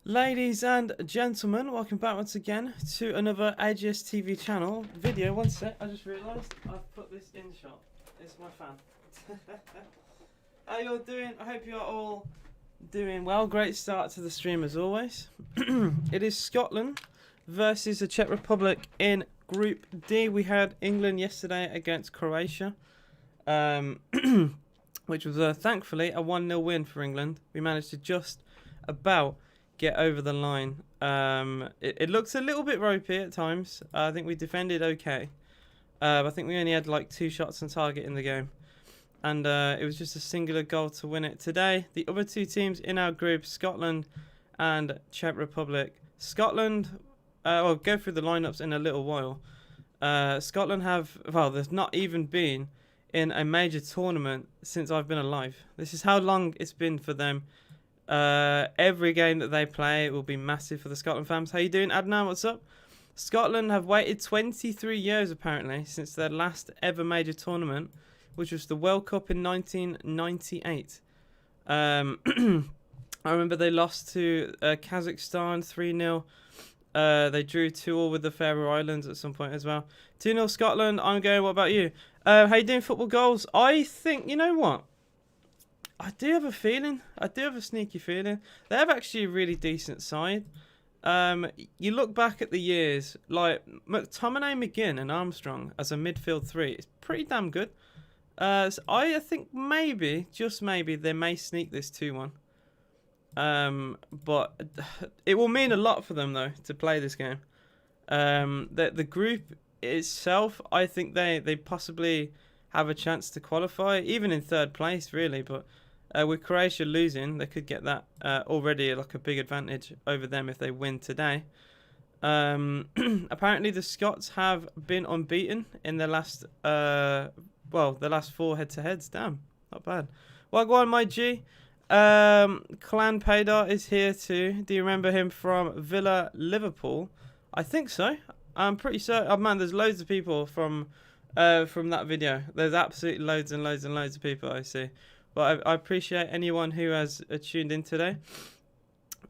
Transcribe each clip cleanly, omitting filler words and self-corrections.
Ladies and gentlemen, welcome back once again to another AGS TV channel video. One sec, I just realised I've put this in shot. It's my fan. How you all doing? I hope you are all doing well. Great start to the stream as always. It is Scotland versus the Czech Republic in Group D. We had England yesterday against Croatia, which was thankfully a 1-0 win for England. We managed to just about get over the line. It looks a little bit ropey at times. I think we defended okay. I think we only had like 2 shots on target in the game. And it was just a singular goal to win it. Today, the other 2 teams in our group, Scotland and Czech Republic. Scotland, I'll go through the lineups in a little while. Scotland have, well, there's not even been in a major tournament since I've been alive. This is how long it's been for them. Every game that they play will be massive for the Scotland fans. How you doing, Adnan? What's up? Scotland have waited 23 years apparently since their last ever major tournament, which was the World Cup in 1998. I remember they lost to Kazakhstan 3-0. They drew 2-2 with the Faroe Islands at some point as well. 2-0 Scotland. I'm going. What about you? How you doing, football goals? I think, you know what? I do have a feeling. I do have a sneaky feeling. They have actually a really decent side. You look back at the years, like McTominay, McGinn and Armstrong as a midfield 3. It's pretty damn good. So I think maybe, just maybe, they may sneak this 2-1. But it will mean a lot for them, though, to play this game. The group itself, I think they possibly have a chance to qualify, even in 3rd place, really. But with Croatia losing, they could get that already like a big advantage over them if they win today. Apparently, the Scots have been unbeaten in their last, the last 4 head-to-heads. Damn, not bad. Well, go on, my G. Clan Paydar is here too. Do you remember him from Villa Liverpool? I think so. I'm pretty certain. Oh man, there's loads of people from that video. There's absolutely loads and loads and loads of people I see. But I appreciate anyone who has tuned in today.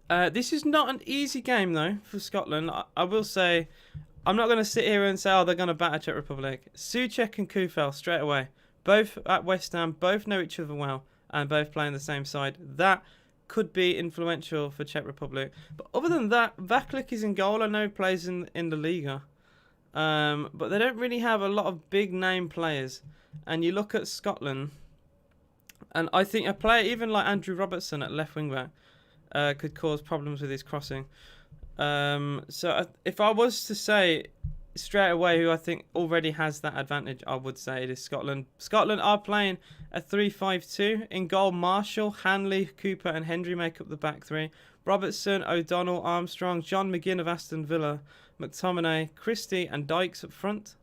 This is not an easy game, though, for Scotland. I will say, I'm not going to sit here and say, oh, they're going to batter Czech Republic. Souček and Kufel straight away. Both at West Ham, both know each other well, and both play on the same side. That could be influential for Czech Republic. But other than that, Vaklik is in goal. I know he plays in the Liga. But they don't really have a lot of big name players. And you look at Scotland, and I think a player even like Andrew Robertson at left wing back could cause problems with his crossing. So if I was to say straight away who I think already has that advantage, I would say it is Scotland. Scotland are playing a 3-5-2. In goal, Marshall, Hanley, Cooper and Hendry make up the back 3. Robertson, O'Donnell, Armstrong, John McGinn of Aston Villa, McTominay, Christie and Dykes up front.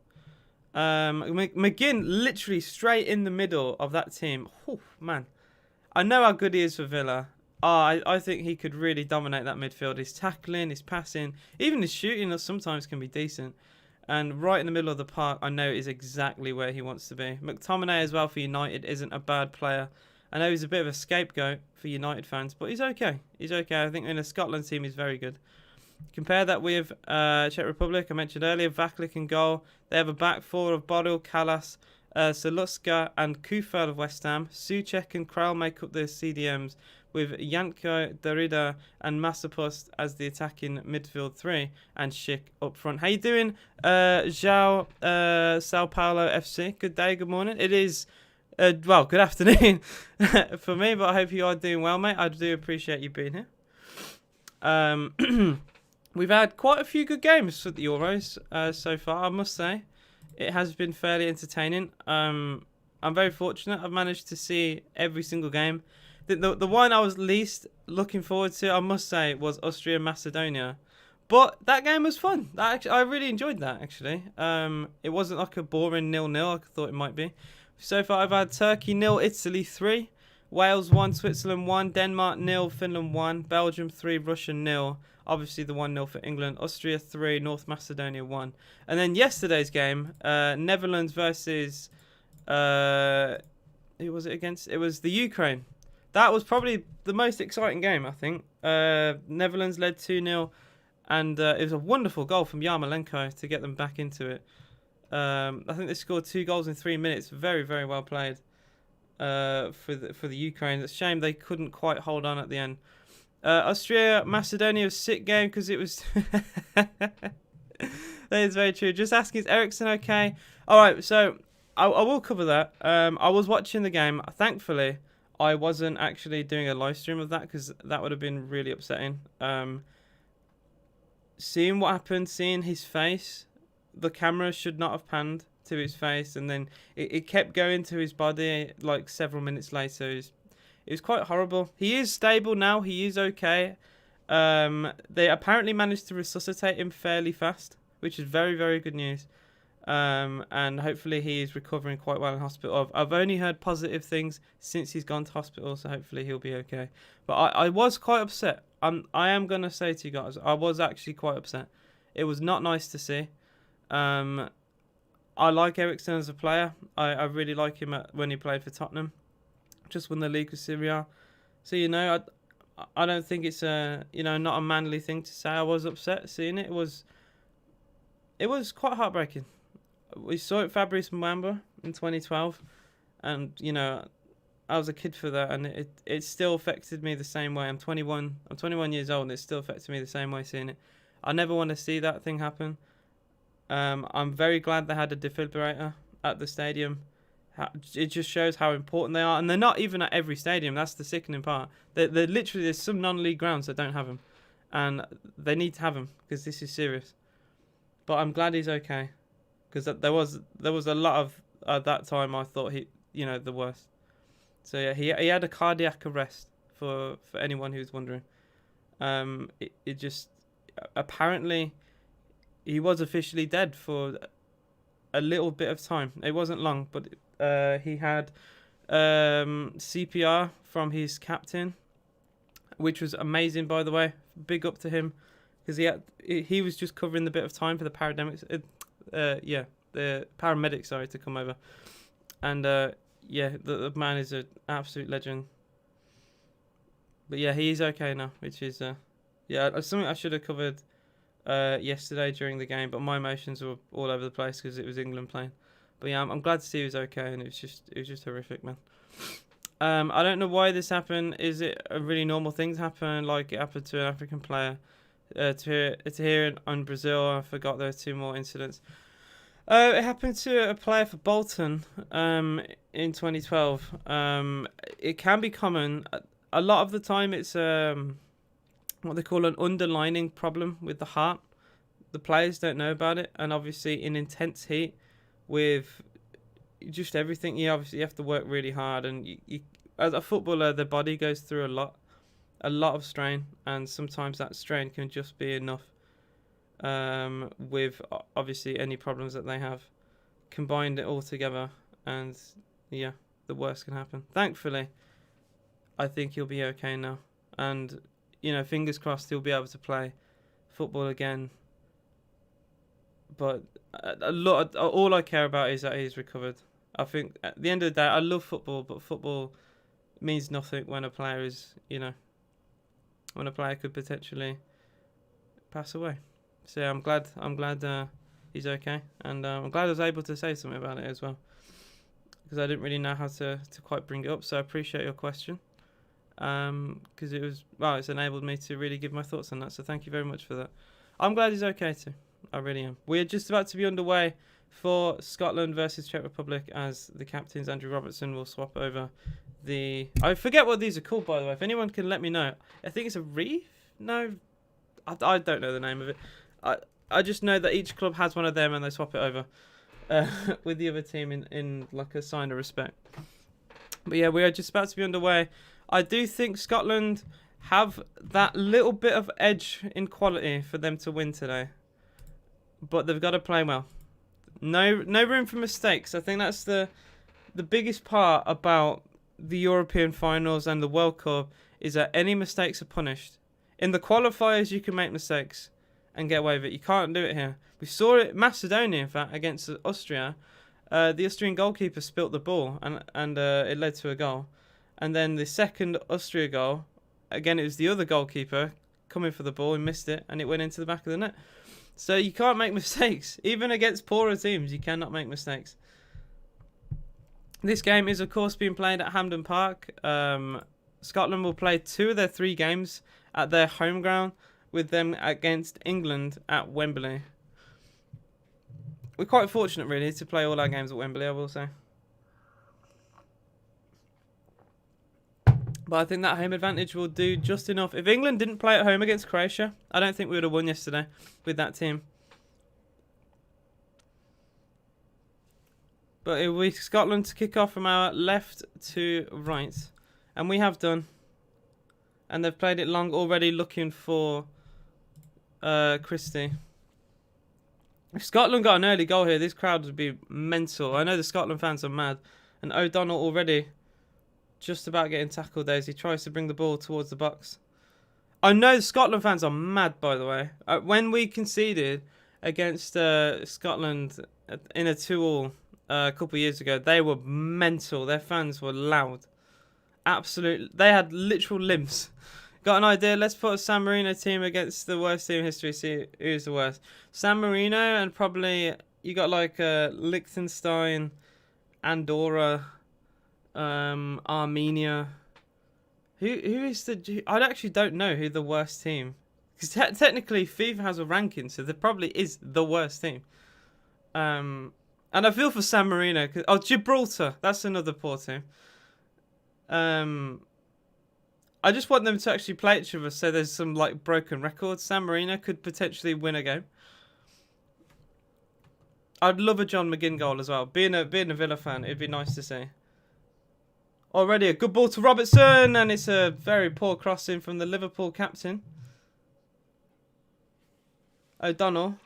McGinn literally straight in the middle of that team. Oh, man. I know how good he is for Villa. I think he could really dominate that midfield. His tackling, his passing, even his shooting sometimes can be decent. And right in the middle of the park, I know is exactly where he wants to be. McTominay as well for United isn't a bad player. I know he's a bit of a scapegoat for United fans, but he's okay. He's okay. I think in a Scotland team, he's very good. Compare that with Czech Republic. I mentioned earlier, Vaklik in goal. They have a back 4 of Bodil, Kalas, Saluska and Kufel of West Ham. Souček and Král make up the CDMs with Janko, Derrida and Masopust as the attacking midfield 3 and Schick up front. How you doing, João, Sao Paulo FC? Good day, good morning. It is, good afternoon for me, but I hope you are doing well, mate. I do appreciate you being here. We've had quite a few good games for the Euros so far, I must say. It has been fairly entertaining. I'm very fortunate. I've managed to see every single game. The one I was least looking forward to, I must say, was Austria-Macedonia. But that game was fun. I really enjoyed that, actually. It wasn't like a boring 0-0 like I thought it might be. So far, I've had Turkey 0, Italy 3, Wales 1, Switzerland 1, Denmark 0, Finland 1, Belgium 3, Russia 0. Obviously, the 1-0 for England. Austria 3, North Macedonia 1. And then yesterday's game, Netherlands versus... who was it against? It was the Ukraine. that was probably the most exciting game, I think. Netherlands led 2-0, and it was a wonderful goal from Yarmolenko to get them back into it. I think they scored 2 goals in 3 minutes. Very, very well played for the Ukraine. It's a shame they couldn't quite hold on at the end. Austria, Macedonia was a sick game because it was... That is very true. Just asking, is Ericsson okay? Alright, so I will cover that. I was watching the game. Thankfully, I wasn't actually doing a live stream of that because that would have been really upsetting. Seeing what happened, seeing his face, the camera should not have panned to his face, and then it kept going to his body like several minutes later. It was quite horrible. He is stable now. He is okay. They apparently managed to resuscitate him fairly fast, which is very, very good news. And hopefully he is recovering quite well in hospital. I've only heard positive things since he's gone to hospital, so hopefully he'll be okay. But I was quite upset. I am going to say to you guys, I was actually quite upset. It was not nice to see. I like Ericsson as a player. I really like him when he played for Tottenham. Just won the league with Syria. So, I don't think it's not a manly thing to say. I was upset seeing it. It was quite heartbreaking. We saw it Fabrice Mwamba in 2012, and I was a kid for that, and it still affected me the same way. I'm 21 years old, and it still affected me the same way seeing it. I never want to see that thing happen. I'm very glad they had a defibrillator at the stadium. It just shows how important they are, and they're not even at every stadium. That's the sickening part. They're literally, there's some non-league grounds that don't have them, and they need to have them because this is serious. But I'm glad he's okay, because there was a lot of at that time I thought the worst. So yeah, he had a cardiac arrest for anyone who's wondering. It just apparently he was officially dead for a little bit of time. It wasn't long, but he had CPR from his captain, which was amazing, by the way. Big up to him, because he was just covering the bit of time for the paramedics. The paramedics, to come over, and the man is an absolute legend. But yeah, he is okay now, which is something I should have covered yesterday during the game, but my emotions were all over the place because it was England playing. But yeah, I'm glad to see he was okay, and it was just horrific, man. I don't know why this happened. Is it a really normal thing to happen, like it happened to an African player? To hear it on Brazil, I forgot there were 2 more incidents. It happened to a player for Bolton in 2012. It can be common. A lot of the time it's what they call an underlining problem with the heart. The players don't know about it, and obviously in intense heat with just everything, you have to work really hard, and you as a footballer, the body goes through a lot of strain, and sometimes that strain can just be enough with obviously any problems that they have. Combined it all together, and yeah, the worst can happen. Thankfully, I think he'll be okay now, and fingers crossed he'll be able to play football again. But all I care about is that he's recovered. I think at the end of the day, I love football, but football means nothing when a player is, when a player could potentially pass away. So yeah, I'm glad he's okay, and I'm glad I was able to say something about it as well, because I didn't really know how to quite bring it up. So I appreciate your question, because it's enabled me to really give my thoughts on that. So thank you very much for that. I'm glad he's okay too. I really am. We're just about to be underway for Scotland versus Czech Republic, as the captains Andrew Robertson will swap over I forget what these are called, by the way. If anyone can let me know. I think it's a reef? No, I don't know the name of it. I just know that each club has one of them and they swap it over with the other team in like a sign of respect. But yeah, we are just about to be underway. I do think Scotland have that little bit of edge in quality for them to win today, but they've got to play well. No room for mistakes. I think that's the biggest part about the European finals and the World Cup, is that any mistakes are punished. In the qualifiers, you can make mistakes and get away with it. You can't do it here. We saw it Macedonia, in fact, against Austria. The Austrian goalkeeper spilt the ball, and it led to a goal. And then the second Austria goal, again, it was the other goalkeeper coming for the ball and missed it, and it went into the back of the net. So you can't make mistakes. Even against poorer teams, you cannot make mistakes. This game is, of course, being played at Hampden Park. Scotland will play 2 of their 3 games at their home ground, with them against England at Wembley. We're quite fortunate, really, to play all our games at Wembley, I will say. But I think that home advantage will do just enough. If England didn't play at home against Croatia, I don't think we would have won yesterday with that team. But it will be Scotland to kick off from our left to right. And we have done. And they've played it long, already looking for Christie. If Scotland got an early goal here, this crowd would be mental. I know the Scotland fans are mad. And O'Donnell already just about getting tackled there as he tries to bring the ball towards the box. I know the Scotland fans are mad, by the way. When we conceded against Scotland in a 2-2 a couple of years ago, they were mental. Their fans were loud. Absolutely. They had literal limbs. Got an idea? Let's put a San Marino team against the worst team in history. See who's the worst. San Marino and probably you got like Liechtenstein, Andorra, Armenia. Who is the? I actually don't know who the worst team. Because technically FIFA has a ranking, so there probably is the worst team. And I feel for San Marino. Gibraltar. That's another poor team. I just want them to actually play each other so there's some like broken records. San Marino could potentially win a game. I'd love a John McGinn goal as well. Being a Villa fan, it'd be nice to see. Already a good ball to Robertson, and it's a very poor crossing from the Liverpool captain. O'Donnell.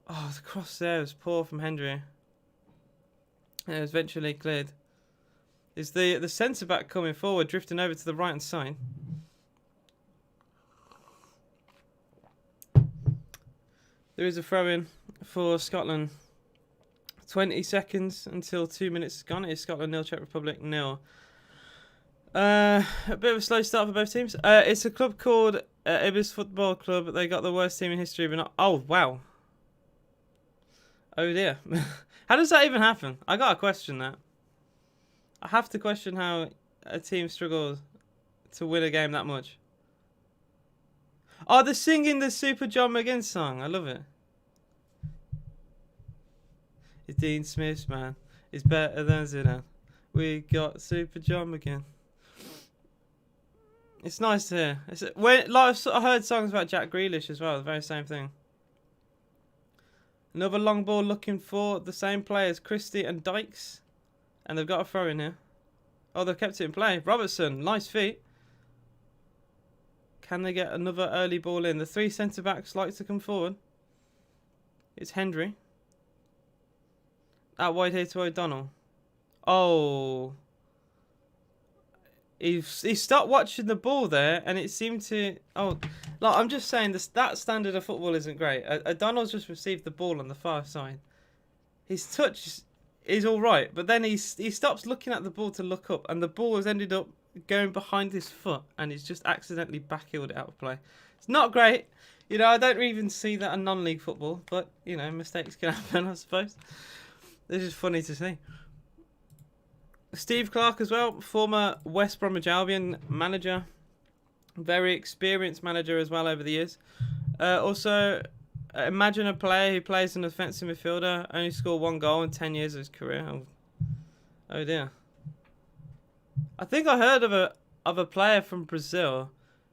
Oh, the cross there was poor from Hendry. It was eventually cleared. Is the centre-back coming forward, drifting over to the right-hand side. There is a throw-in for Scotland. 20 seconds until 2 minutes is gone. It is Scotland 0, Czech Republic 0. A bit of a slow start for both teams. It's a club called Ibis Football Club. They got the worst team in history, but not... Oh, wow. Oh, dear. How does that even happen? I got to question that. I have to question how a team struggles to win a game that much. Oh, they're singing the Super John McGinn song. I love it. Dean Smith's man is better than Zidane. We got Super John McGinn. It's nice to hear. I heard songs about Jack Grealish as well. The very same thing. Another long ball looking for the same players, Christie and Dykes. And they've got a throw in here. Oh, they've kept it in play. Robertson, nice feet. Can they get another early ball in? The 3 centre-backs like to come forward. It's Hendry. Out wide here to O'Donnell. Oh. He stopped watching the ball there, and it seemed to... Oh, like, I'm just saying, that standard of football isn't great. O'Donnell's just received the ball on the far side. His touch is all right, but then he stops looking at the ball to look up, and the ball has ended up going behind his foot, and he's just accidentally backheeled it out of play. It's not great. You know, I don't even see that in non-league football, but, you know, mistakes can happen, I suppose. This is funny to see. Steve Clarke as well, former West Bromwich Albion manager. Very experienced manager as well over the years. Also, imagine a player who plays an offensive midfielder, only scored 1 goal in 10 years of his career. Oh dear. I think I heard of a player from Brazil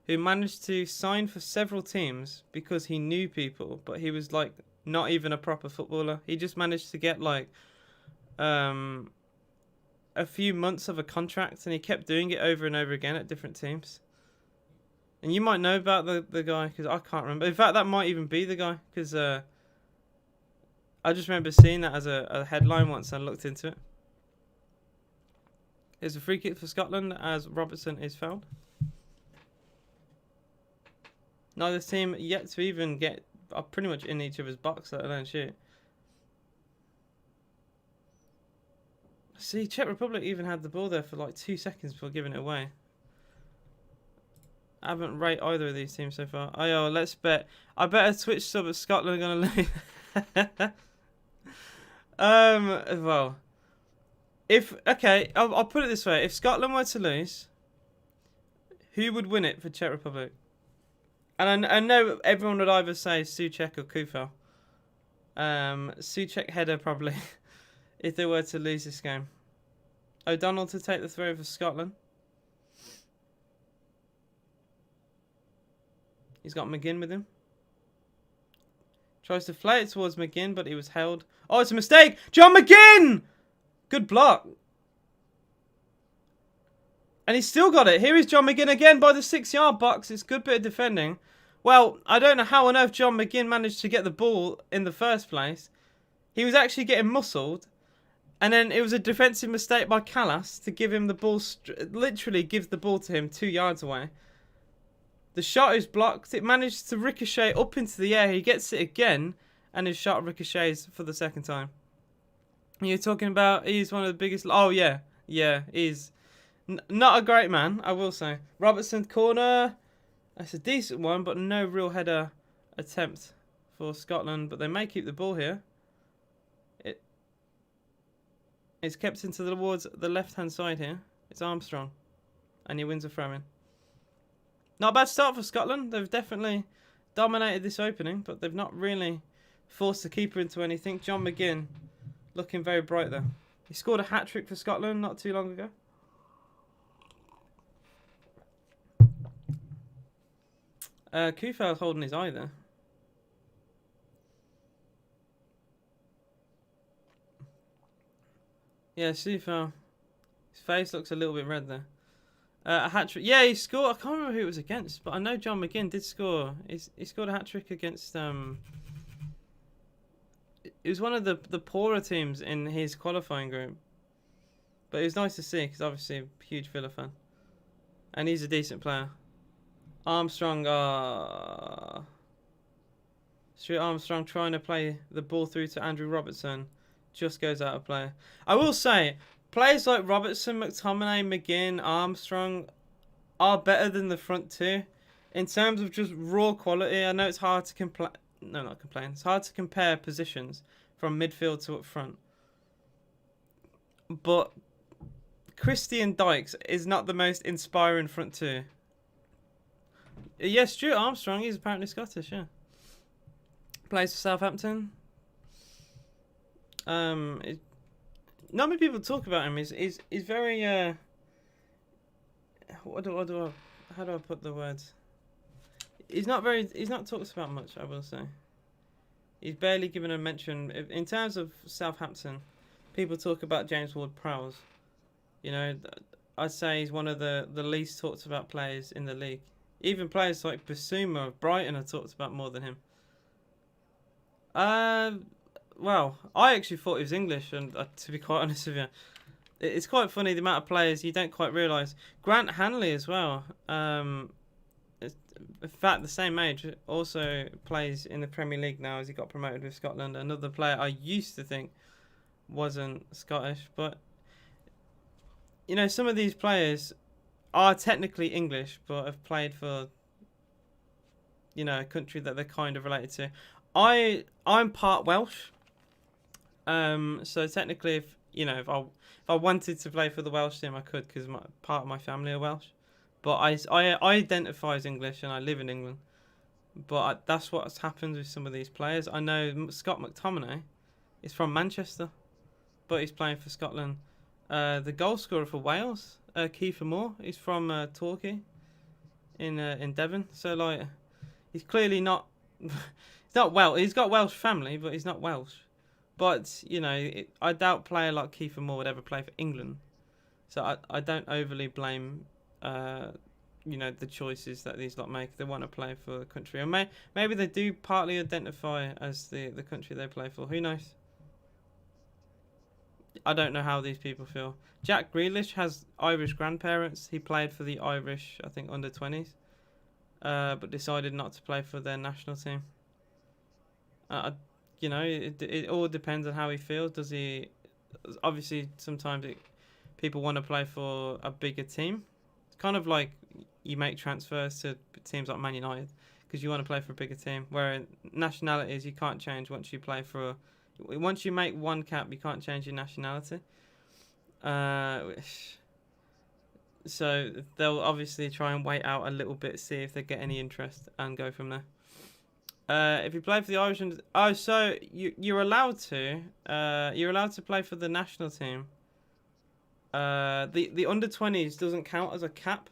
who managed to sign for several teams because he knew people, but he was like not even a proper footballer. He just managed to get like a few months of a contract, and he kept doing it over and over again at different teams. And you might know about the guy, because I can't remember. In fact, that might even be the guy, because I just remember seeing that as a headline once and looked into it. Here's a free kick for Scotland as Robertson is fouled. Neither team yet to even get pretty much in each other's box, let alone shoot. See, Czech Republic even had the ball there for like 2 seconds before giving it away. I haven't rated either of these teams so far. Oh, let's bet. I bet a Twitch sub at Scotland are going to lose. Well, I'll put it this way. If Scotland were to lose, who would win it for Czech Republic? And I know everyone would either say Souček or Kufel. Souček header probably, if they were to lose this game. O'Donnell to take the throw for Scotland. He's got McGinn with him. Tries to play it towards McGinn, but he was held. Oh, it's a mistake! John McGinn! Good block. And he's still got it. Here is John McGinn again by the 6-yard box. It's a good bit of defending. Well, I don't know how on earth John McGinn managed to get the ball in the first place. He was actually getting muscled. And then it was a defensive mistake by Callas to give him the ball. Literally gives the ball to him 2 yards away. The shot is blocked. It managed to ricochet up into the air. He gets it again. And his shot ricochets for the second time. You're talking about he's one of the biggest... Oh, yeah. Yeah, he's not a great man, I will say. Robertson corner. That's a decent one, but no real header attempt for Scotland. But they may keep the ball here. It's kept into towards the left-hand side here. It's Armstrong. And he wins a throw-in. Not a bad start for Scotland. They've definitely dominated this opening, but they've not really forced the keeper into anything. John McGinn looking very bright there. He scored a hat-trick for Scotland not too long ago. Kufel's holding his eye there. Yeah, Sufal. His face looks a little bit red there. A hat-trick. Yeah, he scored. I can't remember who it was against, but I know John McGinn did score. He scored a hat-trick against... It was one of the poorer teams in his qualifying group. But it was nice to see, because obviously a huge Villa fan. And he's a decent player. Armstrong, Stuart Armstrong trying to play the ball through to Andrew Robertson. Just goes out of play. I will say, players like Robertson, McTominay, McGinn, Armstrong are better than the front two. In terms of just raw quality, I know it's hard to It's hard to compare positions from midfield to up front. But Christian Dykes is not the most inspiring front two. Yes, Stuart Armstrong, he's apparently Scottish, yeah. Plays for Southampton. Not many people talk about him. He's very how do I put the words? He's not talked about much, I will say. He's barely given a mention in terms of Southampton. People talk about James Ward-Prowse. You know, I'd say he's one of the least talked about players in the league. Even players like Basuma of Brighton are talked about more than him. Well, I actually thought he was English, and to be quite honest with you, it's quite funny the amount of players you don't quite realise. Grant Hanley as well. In fact, the same age, also plays in the Premier League now as he got promoted with Scotland. Another player I used to think wasn't Scottish, but you know, some of these players are technically English, but have played for, you know, a country that they're kind of related to. I'm part Welsh, so technically, if I wanted to play for the Welsh team, I could, because part of my family are Welsh. But I identify as English and I live in England. But that's what's happened with some of these players. I know Scott McTominay is from Manchester, but he's playing for Scotland. The goal scorer for Wales, Kiefer Moore, he's from Torquay in Devon. So like, he's clearly not. He's not Welsh. He's got Welsh family, but he's not Welsh. But you know, I doubt a player like Kiefer Moore would ever play for England. So I don't overly blame. You know, the choices that these lot make if they want to play for the country, or maybe they do partly identify as the country they play for. Who knows? I don't know how these people feel. Jack Grealish has Irish grandparents. He played for the Irish, I think, under-20s, but decided not to play for their national team. You know, it all depends on how he feels. Does he obviously sometimes people want to play for a bigger team. It's kind of like you make transfers to teams like Man United because you want to play for a bigger team. Where nationalities you can't change once you play for. Once you make one cap, you can't change your nationality. So they'll obviously try and wait out a little bit, see if they get any interest, and go from there. If you play for the Irish, so you're allowed to play for the national team. The under-20s doesn't count as a cap,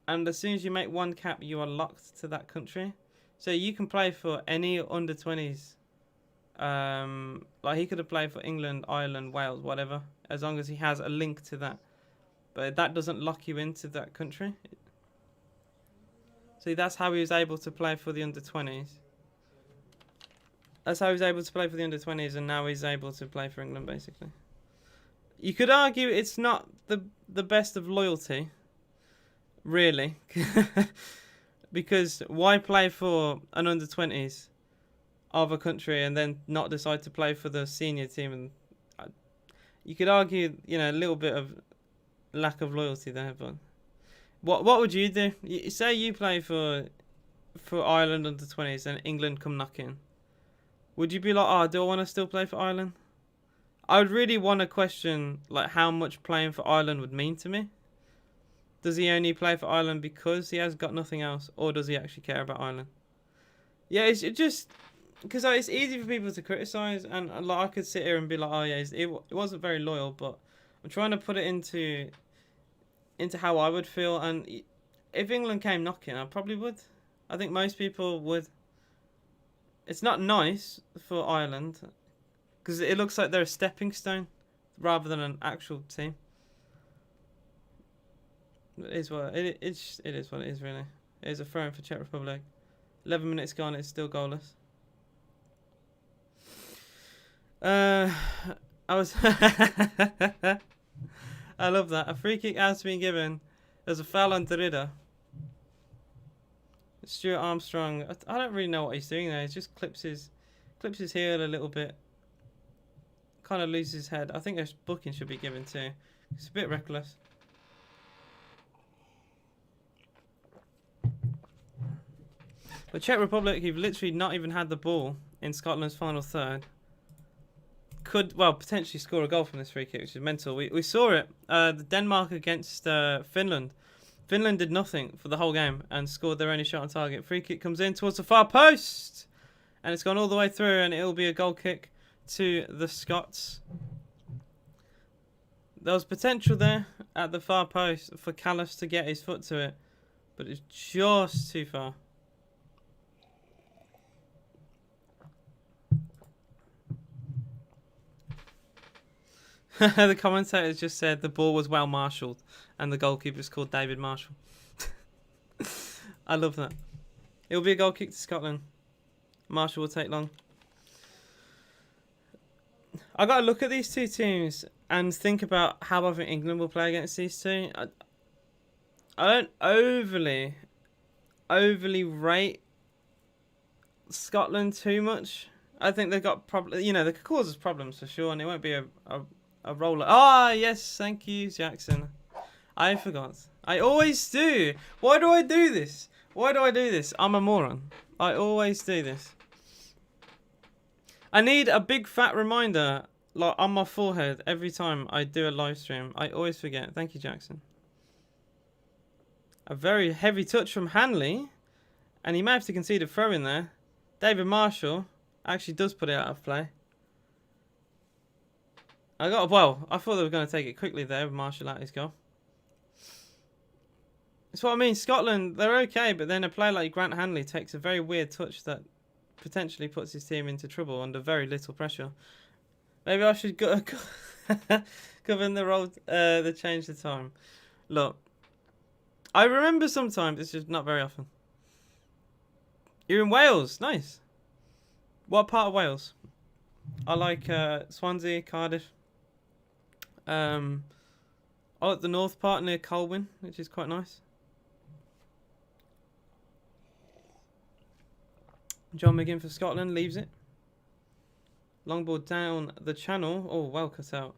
and as soon as you make one cap, you are locked to that country. So you can play for any under-20s. Like he could have played for England, Ireland, Wales, whatever, as long as he has a link to that. But that doesn't lock you into that country. See, that's how he was able to play for the under-20s. That's how he was able to play for the under-20s, and now he's able to play for England, basically. You could argue it's not the best of loyalty, really. Because why play for an under-20s of a country and then not decide to play for the senior team? And you could argue, a little bit of lack of loyalty there, but what would you do? Say you play for Ireland under-20s and England come knocking. Would you be like, do I want to still play for Ireland? I would really want to question like how much playing for Ireland would mean to me. Does he only play for Ireland because he has got nothing else, or does he actually care about Ireland? Yeah, it's just because it's easy for people to criticise, and like I could sit here and be like, it wasn't very loyal, but I'm trying to put it into how I would feel, and if England came knocking, I probably would. I think most people would. It's not nice for Ireland because it looks like they're a stepping stone rather than an actual team. It is what it is what it is, really. It is a throw-in for Czech Republic. 11 minutes gone, it's still goalless. I love that. A free kick has been given. There's a foul on Derrida. Stuart Armstrong. I don't really know what he's doing there. He just clips his heel a little bit. Kind of loses his head. I think a booking should be given too. It's a bit reckless. But Czech Republic, who've literally not even had the ball in Scotland's final third, could, potentially score a goal from this free kick, which is mental. We saw it. The Denmark against Finland. Finland did nothing for the whole game and scored their only shot on target. Free kick comes in towards the far post. And it's gone all the way through, and it'll be a goal kick to the Scots. There was potential there at the far post for Callis to get his foot to it, but it's just too far. The commentators just said the ball was well marshalled and the goalkeeper's called David Marshall. I love that. It'll be a goal kick to Scotland. Marshall will take long. I got to look at these two teams and think about how I think England will play against these two. I don't overly rate Scotland too much. I think they've got they could cause us problems for sure, and it won't be a roller. Yes, thank you, Jackson. I forgot. I always do. Why do I do this? I'm a moron. I always do this. I need a big fat reminder like on my forehead every time I do a live stream. I always forget. Thank you, Jackson. A very heavy touch from Hanley, and he may have to concede a throw in there. David Marshall actually does put it out of play. I thought they were going to take it quickly there with Marshall at his goal. That's what I mean. Scotland, they're okay, but then a player like Grant Hanley takes a very weird touch that potentially puts his team into trouble under very little pressure. Maybe I should go govern the role, change the time. Look, I remember sometimes, it's just not very often. You're in Wales, nice. What part of Wales? I like Swansea, Cardiff. I like the north part near Colwyn, which is quite nice. John McGinn for Scotland leaves it. Long ball down the channel. Oh, well cut out.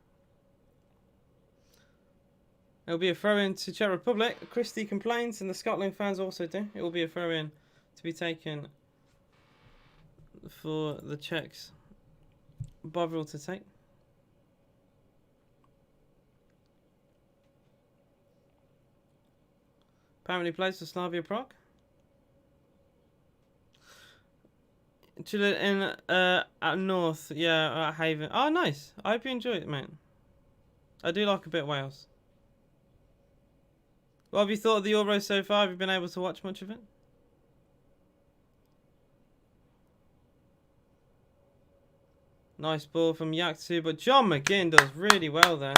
It'll be a throw-in to Czech Republic. Christie complains, and the Scotland fans also do. It will be a throw-in to be taken for the Czechs. Bovril to take. Apparently plays for Slavia Prague. In at North, yeah, at Haven. Oh, nice. I hope you enjoy it, mate. I do like a bit of Wales. What have you thought of the Euros so far? Have you been able to watch much of it? Nice ball from Yaktu, but John McGinn does really well there.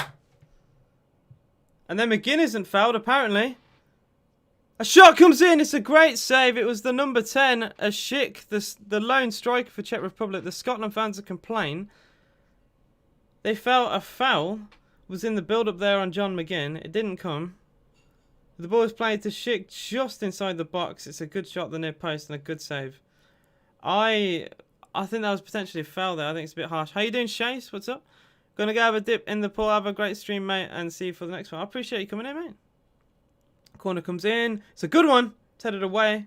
And then McGinn isn't fouled, apparently. A shot comes in. It's a great save. It was the number 10, Ashik, the lone striker for Czech Republic. The Scotland fans are complaining. They felt a foul was in the build-up there on John McGinn. It didn't come. The ball is played to Schick just inside the box. It's a good shot at the near post and a good save. I think that was potentially a foul there. I think it's a bit harsh. How you doing, Chase? What's up? Gonna go have a dip in the pool. Have a great stream, mate, and see you for the next one. I appreciate you coming in, mate. Corner comes in. It's a good one. It's headed away.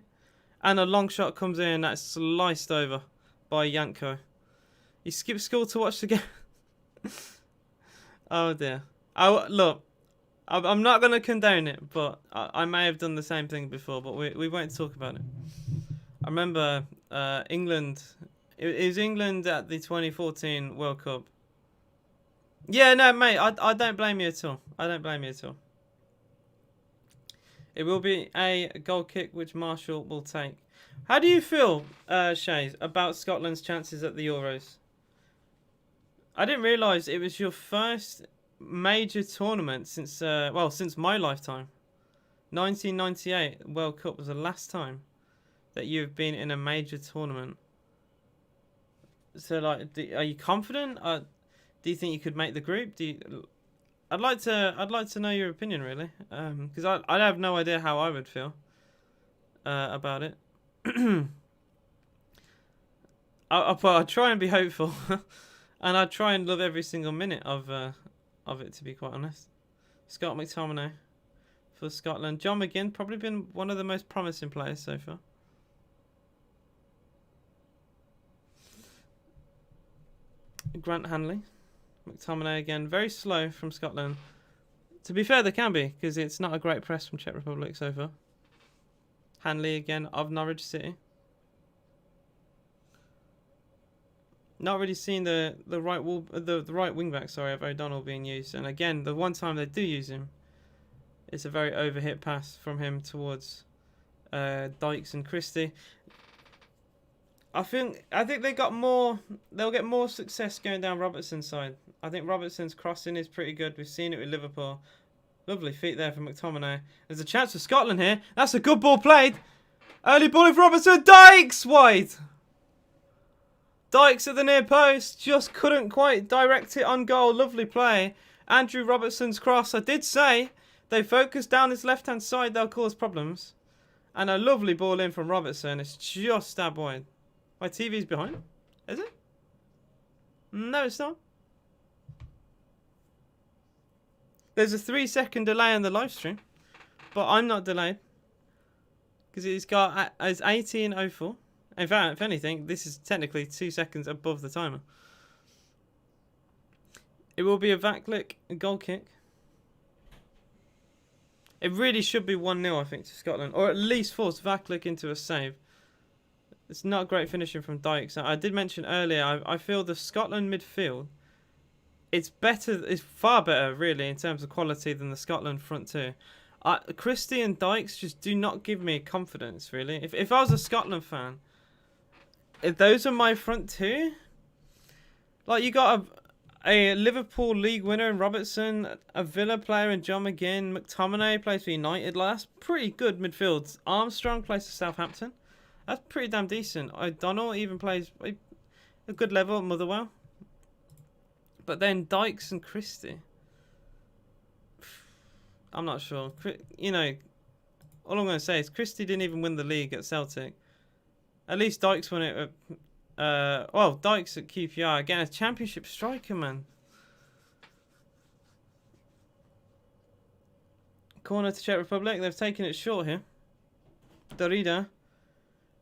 And a long shot comes in. That's sliced over by Yanko. He skipped school to watch the game. Oh, dear. Look. I'm not going to condone it, but I may have done the same thing before, but we won't talk about it. I remember England. It was England at the 2014 World Cup. Yeah, no, mate, I don't blame you at all. I don't blame you at all. It will be a goal kick, which Marshall will take. How do you feel, Shays, about Scotland's chances at the Euros? I didn't realise it was your first major tournament since since my lifetime. 1998 World Cup was the last time that you've been in a major tournament. So, like, are you confident? Do you think you could make the group? I'd like to know your opinion, really, because I have no idea how I would feel about it. I'll try and be hopeful, and I try and love every single minute of it, to be quite honest. Scott McTominay for Scotland. John McGinn, probably been one of the most promising players so far. Grant Hanley. McTominay again. Very slow from Scotland. To be fair, they can be, because it's not a great press from Czech Republic so far. Hanley again of Norwich City. Not really seen the right wing back, sorry, of O'Donnell being used. And again, the one time they do use him, it's a very overhit pass from him towards Dykes and Christie. I think they got more. They'll get more success going down Robertson's side. I think Robertson's crossing is pretty good. We've seen it with Liverpool. Lovely feet there from McTominay. There's a chance for Scotland here. That's a good ball played. Early ball of Robertson. Dykes wide. Dykes at the near post. Just couldn't quite direct it on goal. Lovely play. Andrew Robertson's cross. I did say they focus down this left-hand side. They'll cause problems. And a lovely ball in from Robertson. It's just stabbed wide. My TV's behind. Is it? No, it's not. There's a 3-second delay on the live stream, but I'm not delayed because it's got it's 18:04. In fact, if anything, this is technically 2 seconds above the timer. It will be a Vaklik goal kick. It really should be 1-0, I think, to Scotland, or at least force Vaklik into a save. It's not great finishing from Dykes. I did mention earlier, I feel the Scotland midfield, it's far better, really, in terms of quality than the Scotland front two. Christie and Dykes just do not give me confidence, really. If I was a Scotland fan, if those are my front two, like, you got a Liverpool league winner in Robertson, a Villa player in John McGinn, McTominay plays for United. Like, that's pretty good midfield. Armstrong plays for Southampton. That's pretty damn decent. O'Donnell even plays a good level at Motherwell. But then Dykes and Christie, I'm not sure. You know, all I'm going to say is Christie didn't even win the league at Celtic. At least Dykes won it Well, Dykes at QPR. Again, a championship striker, man. Corner to Czech Republic. They've taken it short here. Dorida.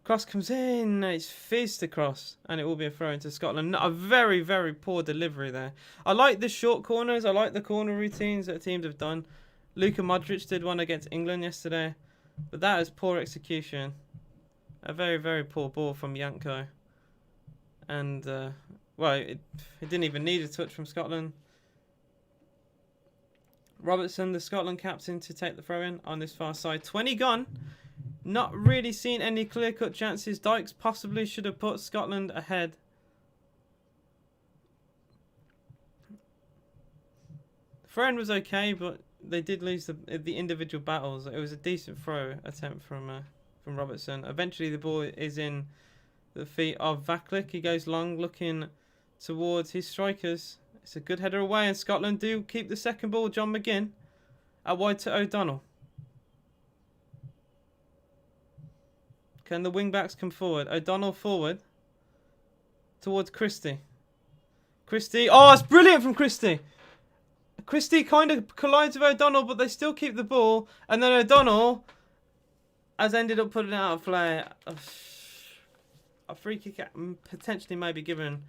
Cross comes in. It's fizzed across. And it will be a throw into Scotland. A very, very poor delivery there. I like the short corners. I like the corner routines that teams have done. Luka Modric did one against England yesterday. But that is poor execution. A very, very poor ball from Janko. And, well, it didn't even need a touch from Scotland. Robertson, the Scotland captain, to take the throw-in on this far side. 20 gone. Not really seen any clear-cut chances. Dykes possibly should have put Scotland ahead. The throw-in was okay, but they did lose the individual battles. It was a decent throw attempt from Robertson. Eventually, the ball is in the feet of Vaklik. He goes long, looking towards his strikers. It's a good header away, and Scotland do keep the second ball. John McGinn out wide to O'Donnell. Can the wing-backs come forward? O'Donnell forward towards Christie. Christie. Oh, it's brilliant from Christie. Christie kind of collides with O'Donnell, but they still keep the ball. And then O'Donnell has ended up putting it out of play. A free kick potentially may be given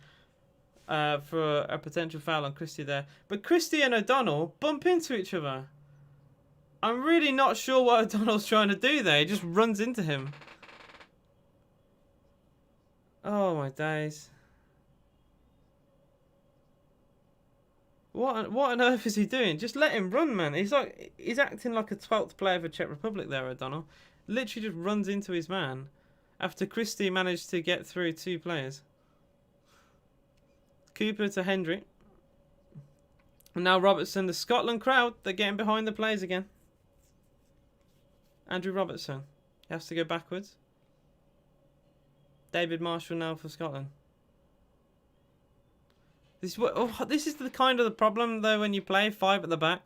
for a potential foul on Christie there. But Christie and O'Donnell bump into each other. I'm really not sure what O'Donnell's trying to do there. He just runs into him. Oh my days. What on earth is he doing? Just let him run, man. He's acting like a 12th player for Czech Republic there, O'Donnell. Literally just runs into his man after Christie managed to get through two players. Cooper to Hendry. And now Robertson, the Scotland crowd, they're getting behind the players again. Andrew Robertson. He has to go backwards. David Marshall now for Scotland. This is the kind of the problem though when you play five at the back.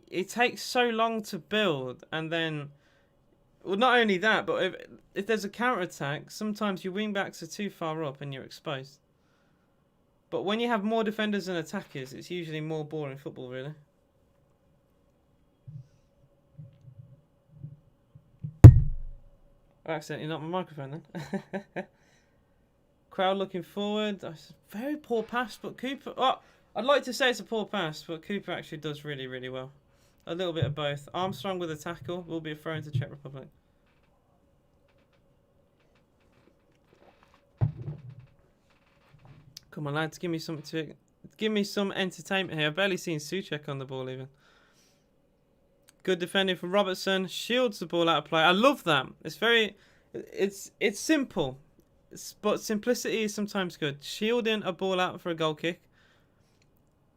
It takes so long to build, and then, well, not only that, but if there's a counter attack, sometimes your wing backs are too far up and you're exposed. But when you have more defenders than attackers, it's usually more boring football, really. I accidentally knocked my microphone then. Crowd looking forward. Very poor pass, but Cooper... Oh, I'd like to say it's a poor pass, but Cooper actually does really, really well. A little bit of both. Armstrong with a tackle will be a throw into Czech Republic. Come on, lads, give me some entertainment here. I've barely seen Souček on the ball even. Good defending from Robertson. Shields the ball out of play. I love that. It's simple, but simplicity is sometimes good. Shielding a ball out for a goal kick.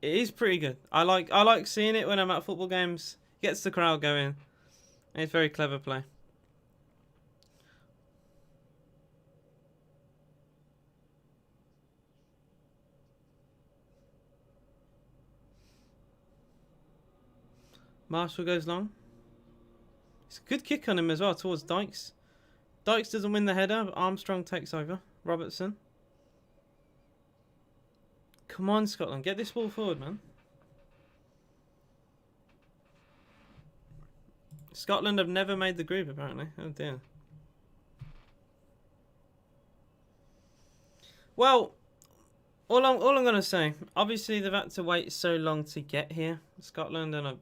It is pretty good. I like seeing it when I'm at football games. Gets the crowd going. And it's very clever play. Marshall goes long. It's a good kick on him as well towards Dykes. Dykes doesn't win the header, but Armstrong takes over. Robertson. Come on, Scotland. Get this ball forward, man. Scotland have never made the group, apparently. Oh, dear. Well, all I'm going to say, obviously they've had to wait so long to get here. Scotland, and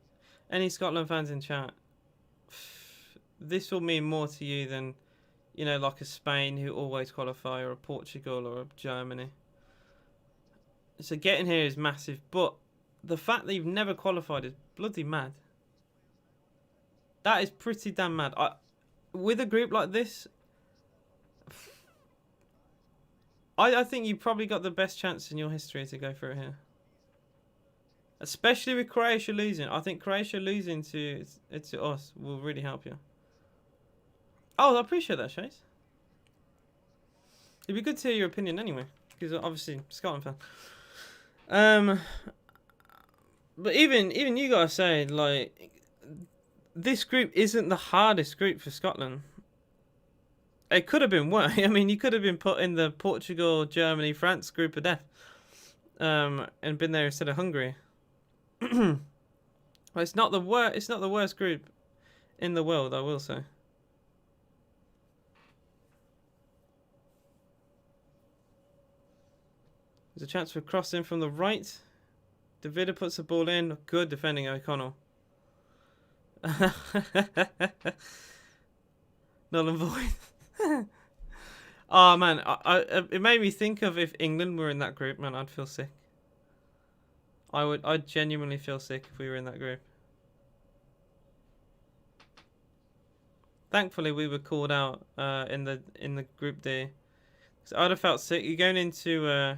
any Scotland fans in chat, this will mean more to you than, you know, like a Spain who always qualify, or a Portugal, or a Germany. So getting here is massive, but the fact that you've never qualified is bloody mad. That is pretty damn mad. With a group like this, I think you probably got the best chance in your history to go through here. Especially with Croatia losing. I think Croatia losing to us will really help you. Oh, I appreciate that, Chase. It'd be good to hear your opinion anyway, because obviously Scotland fan. But even you gotta say, like, this group isn't the hardest group for Scotland. It could have been worse. I mean, you could have been put in the Portugal, Germany, France group of death, and been there instead of Hungary. Well, it's not the worst. It's not the worst group in the world, I will say. There's a chance for crossing from the right. Davida puts the ball in. Good defending, O'Connell. Null and void. Oh man, it made me think of if England were in that group, man, I'd feel sick. I'd genuinely feel sick if we were in that group. Thankfully, we were called out in the group D. So I'd have felt sick. You're going into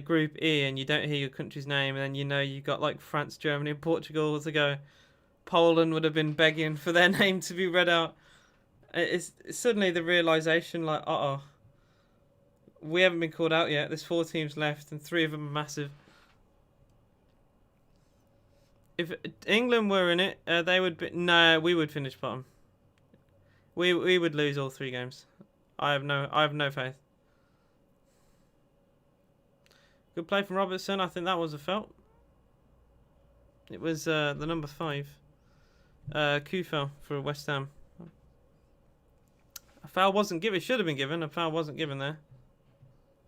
Group E and you don't hear your country's name, and then you know you got like France, Germany, and Portugal to go. Poland would have been begging for their name to be read out. It's suddenly the realization, like, we haven't been called out yet. There's 4 teams left, and 3 of them are massive. If England were in it, they would be. No, we would finish bottom. We would lose all 3 games. I have no faith. Good play from Robertson. I think that was a felt. It was the number 5. Kufel for West Ham. A foul wasn't given. It should have been given. A foul wasn't given there.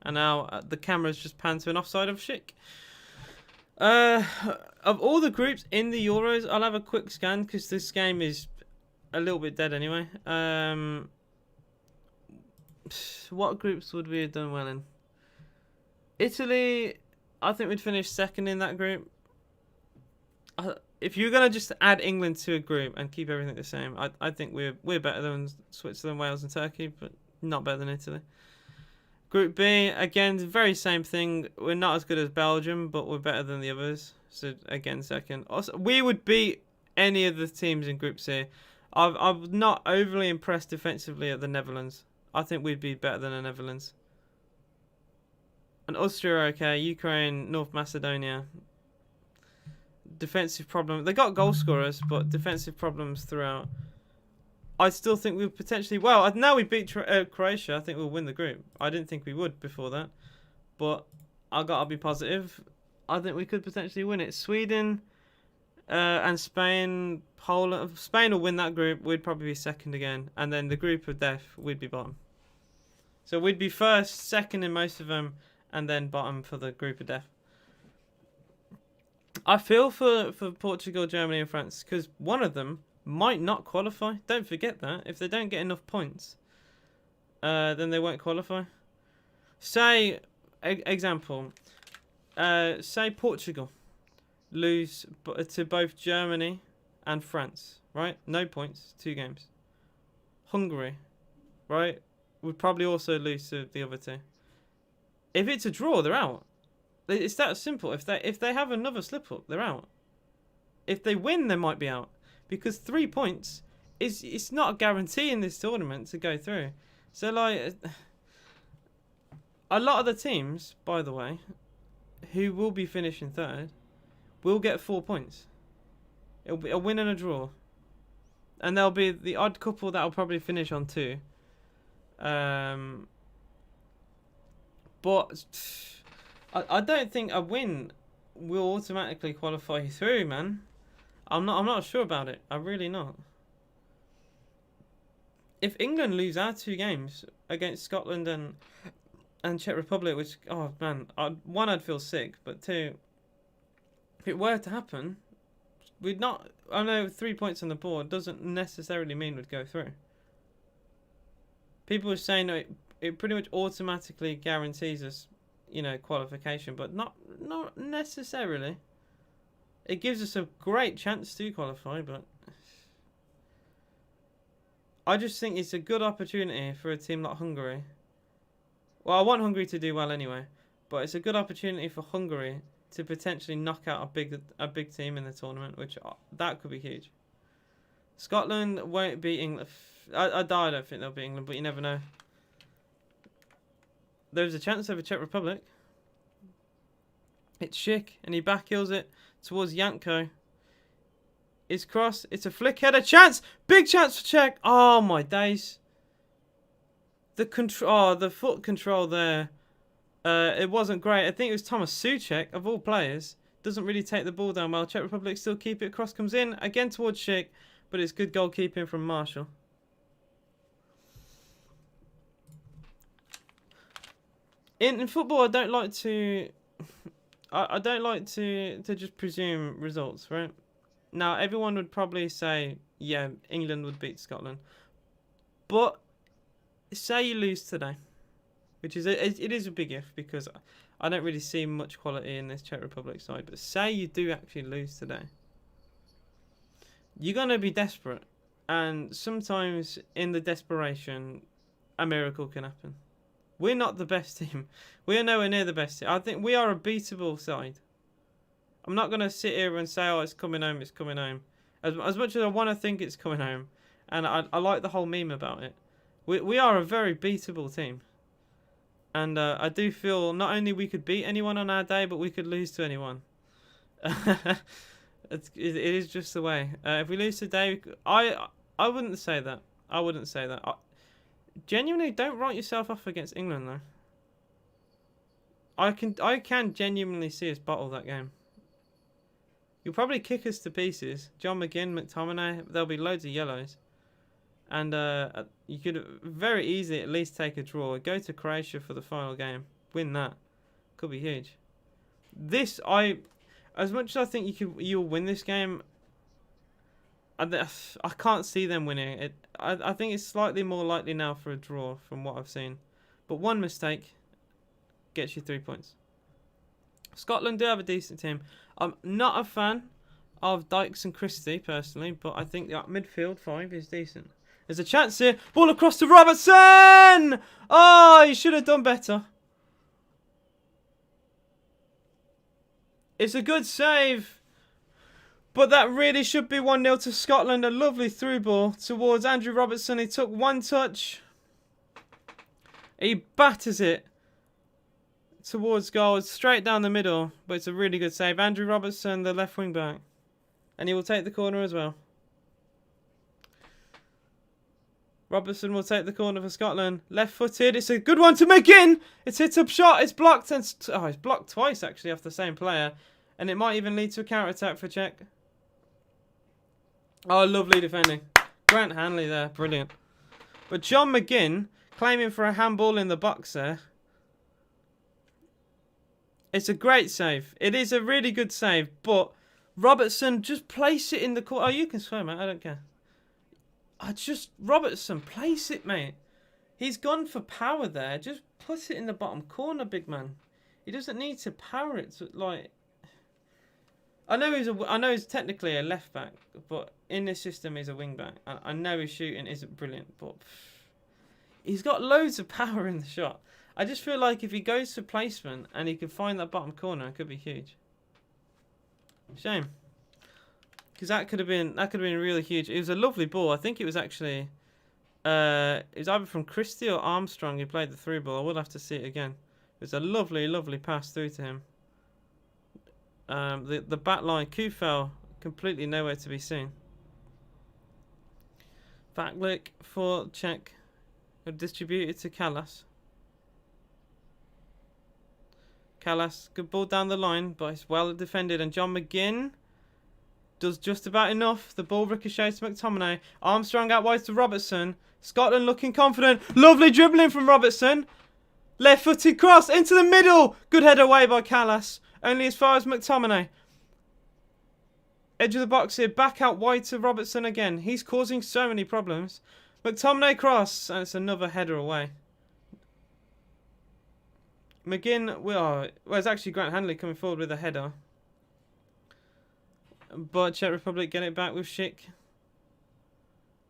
And now the camera's just panned to an offside of Schick. Of all the groups in the Euros, I'll have a quick scan because this game is a little bit dead anyway. What groups would we have done well in? Italy, I think we'd finish second in that group. If you're gonna just add England to a group and keep everything the same, I think we're better than Switzerland, Wales, and Turkey, but not better than Italy. Group B, again, very same thing. We're not as good as Belgium, but we're better than the others. So again, second. Also, we would beat any of the teams in Group C. I'm not overly impressed defensively at the Netherlands. I think we'd be better than the Netherlands. And Austria are okay. Ukraine, North Macedonia. Defensive problem. They got goal scorers, but defensive problems throughout. I still think we'll potentially. Well, now we beat Croatia. I think we'll win the group. I didn't think we would before that, but I gotta be positive. I think we could potentially win it. Sweden and Spain, Poland. Spain will win that group. We'd probably be second again, and then the group of death, we'd be bottom. So we'd be first, second in most of them, and then bottom for the group of death. I feel for Portugal, Germany, and France because one of them might not qualify. Don't forget that. If they don't get enough points, then they won't qualify. Say, example, say Portugal lose to both Germany and France, right? No points, 2 games. Hungary, right, would probably also lose to the other 2. If it's a draw, they're out. It's that simple. If they have another slip up, they're out. If they win, they might be out. Because 3 points it's not a guarantee in this tournament to go through. So like a lot of the teams, by the way, who will be finishing third, will get 4 points. It'll be a win and a draw. And there'll be the odd couple that'll probably finish on 2. But I don't think a win will automatically qualify you through, man. I'm not sure about it. I'm really not. If England lose our 2 games against Scotland and Czech Republic, which, oh man, one, I'd feel sick, but 2, if it were to happen, we'd not. I know 3 points on the board doesn't necessarily mean we'd go through. People are saying it pretty much automatically guarantees us, qualification, but not necessarily. It gives us a great chance to qualify, but I just think it's a good opportunity for a team like Hungary. Well, I want Hungary to do well anyway, but it's a good opportunity for Hungary to potentially knock out a big team in the tournament, which that could be huge. Scotland won't beat England. I don't think they'll beat England, but you never know. There's a chance over Czech Republic. It's Schick, and he backheels it towards Janko. It's cross. It's a flick header. Chance! Big chance for Czech. Oh, my days. The control, the foot control there, it wasn't great. I think it was Thomas Souček, of all players, doesn't really take the ball down well. Czech Republic still keep it. Cross comes in again towards Schick, but it's good goalkeeping from Marshall. In football, I don't like to, I don't like to just presume results, right? Now, everyone would probably say, yeah, England would beat Scotland, but say you lose today, which is it is a big if, because I don't really see much quality in this Czech Republic side. But say you do actually lose today, you're gonna be desperate, and sometimes in the desperation, a miracle can happen. We're not the best team. We are nowhere near the best team. I think we are a beatable side. I'm not gonna sit here and say, oh, it's coming home, it's coming home. As much as I want to think it's coming home, and I like the whole meme about it. We are a very beatable team. And I do feel not only we could beat anyone on our day, but we could lose to anyone. it is just the way. If we lose today, I wouldn't say that. I wouldn't say that. Genuinely, don't write yourself off against England, though. I can genuinely see us bottle that game. You'll probably kick us to pieces. John McGinn, McTominay, there'll be loads of yellows. And you could very easily at least take a draw. Go to Croatia for the final game. Win that. Could be huge. As much as I think you'll win this game, I can't see them winning it. I think it's slightly more likely now for a draw from what I've seen. But one mistake gets you 3 points. Scotland do have a decent team. I'm not a fan of Dykes and Christie personally, but I think that midfield 5 is decent. There's a chance here. Ball across to Robertson! Oh, he should have done better. It's a good save. But that really should be 1-0 to Scotland. A lovely through ball towards Andrew Robertson. He took one touch. He batters it towards goal. It's straight down the middle. But it's a really good save. Andrew Robertson, the left wing back. And he will take the corner as well. Robertson will take the corner for Scotland. Left-footed. It's a good one to McGinn. It's hit up shot. It's blocked. And it's blocked twice, actually, off the same player. And it might even lead to a counter-attack for Czech. Oh, lovely defending. Grant Hanley there. Brilliant. But John McGinn claiming for a handball in the box there. It's a great save. It is a really good save. But Robertson, just place it in the corner. Oh, you can swear, mate. I don't care. Robertson, place it, mate. He's gone for power there. Just put it in the bottom corner, big man. He doesn't need to power it to, like. I know he's technically a left back, but in this system he's a wing back. I know his shooting isn't brilliant, but he's got loads of power in the shot. I just feel like if he goes to placement and he can find that bottom corner, it could be huge. Shame. Because that could have been really huge. It was a lovely ball. I think it was actually it was either from Christie or Armstrong who played the through ball. I will have to see it again. It was a lovely, lovely pass through to him. The back line, Kufel, completely nowhere to be seen. Back look for Czech. Distributed to Callas. Callas, good ball down the line, but it's well defended. And John McGinn does just about enough. The ball ricochets to McTominay. Armstrong out wide to Robertson. Scotland looking confident. Lovely dribbling from Robertson. Left-footed cross into the middle. Good header away by Callas. Only as far as McTominay. Edge of the box here. Back out wide to Robertson again. He's causing so many problems. McTominay cross. And it's another header away. McGinn. Well, it's actually Grant Hanley coming forward with a header. But Czech Republic get it back with Schick.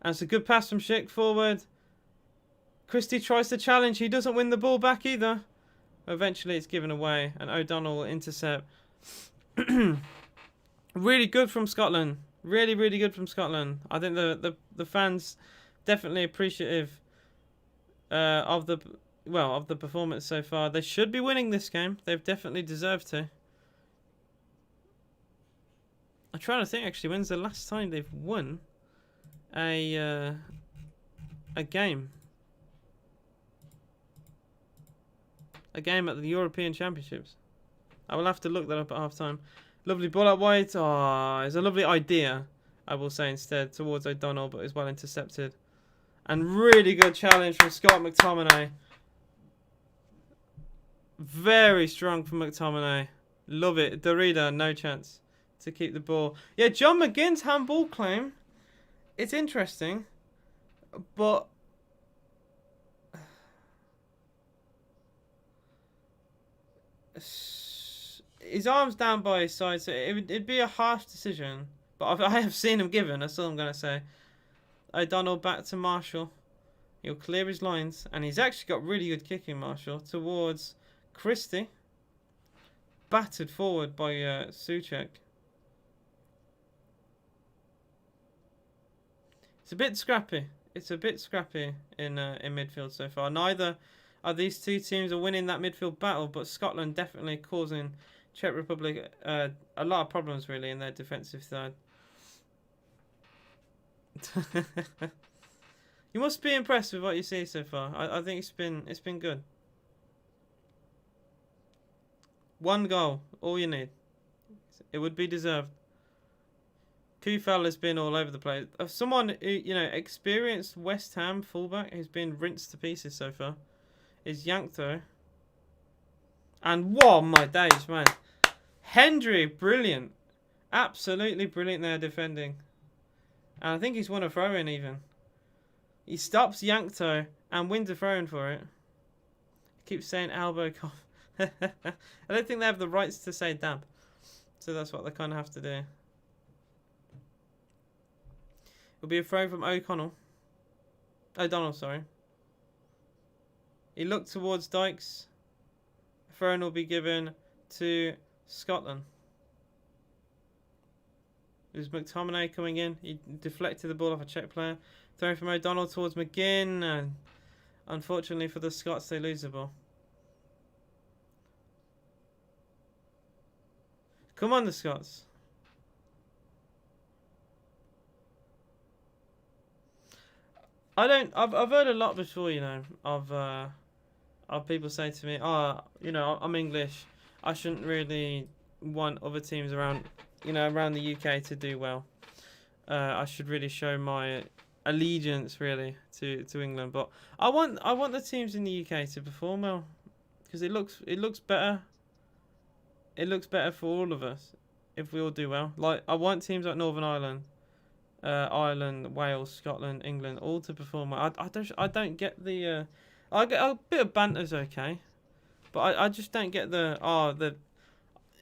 And it's a good pass from Schick forward. Christie tries to challenge. He doesn't win the ball back either. Eventually it's given away. And O'Donnell will intercept. Really good from Scotland. Really, really good from Scotland. I think the fans definitely appreciative of the performance so far. They should be winning this game. They've definitely deserved to. I'm trying to think actually, when's the last time they've won a game? a game at the European Championships. I will have to look that up at half time. Lovely ball out wide. Oh, it's a lovely idea, I will say instead, towards O'Donnell, but is well intercepted. And really good challenge from Scott McTominay. Very strong from McTominay. Love it. Derrida, no chance to keep the ball. Yeah, John McGinn's handball claim. It's interesting, but his arm's down by his side, so it'd be a harsh decision. But I have seen him given. That's all I'm gonna say. O'Donnell back to Marshall. He'll clear his lines, and he's actually got really good kicking, Marshall, towards Christie. Battered forward by Souček. It's a bit scrappy. It's a bit scrappy in midfield so far. Neither of these two teams are winning that midfield battle, but Scotland definitely causing Czech Republic a lot of problems really in their defensive side. You must be impressed with what you see so far. I think it's been good. 1 goal, all you need. It would be deserved. Kufal has been all over the place. Someone who, experienced West Ham fullback who's been rinsed to pieces so far is Yankto. And whoa, my days, man. Hendry, brilliant. Absolutely brilliant there defending. And I think he's won a throw-in even. He stops Yankto and wins a throw-in for it. Keeps saying elbow cough. I don't think they have the rights to say dab. So that's what they kind of have to do. It'll be a throw from O'Donnell, sorry. He looked towards Dykes. A throw-in will be given to Scotland. It was McTominay coming in. He deflected the ball off a Czech player. Throwing from O'Donnell towards McGinn. And unfortunately for the Scots, they lose the ball. Come on, the Scots. I've heard a lot before, of people say to me, I'm English. I shouldn't really want other teams around the UK to do well. I should really show my allegiance really to England. But I want the teams in the UK to perform well because it looks better. It looks better for all of us if we all do well. Like I want teams like Northern Ireland, Ireland, Wales, Scotland, England, all to perform well. I don't get the. I get a bit of banter's okay, but I just don't get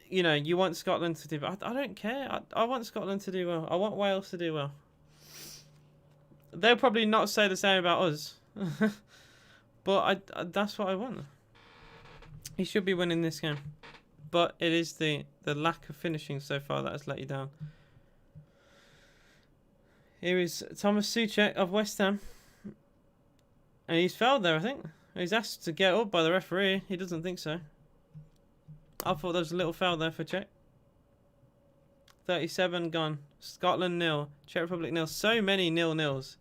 you want Scotland to do. But I don't care. I want Scotland to do well. I want Wales to do well. They'll probably not say the same about us, but that's what I want. He should be winning this game. But it is the lack of finishing so far that has let you down. Here is Thomas Souček of West Ham. And he's fouled there, I think. He's asked to get up by the referee. He doesn't think so. I thought there was a little foul there for Czech. 37 gone. Scotland 0. Czech Republic 0. So many 0-0s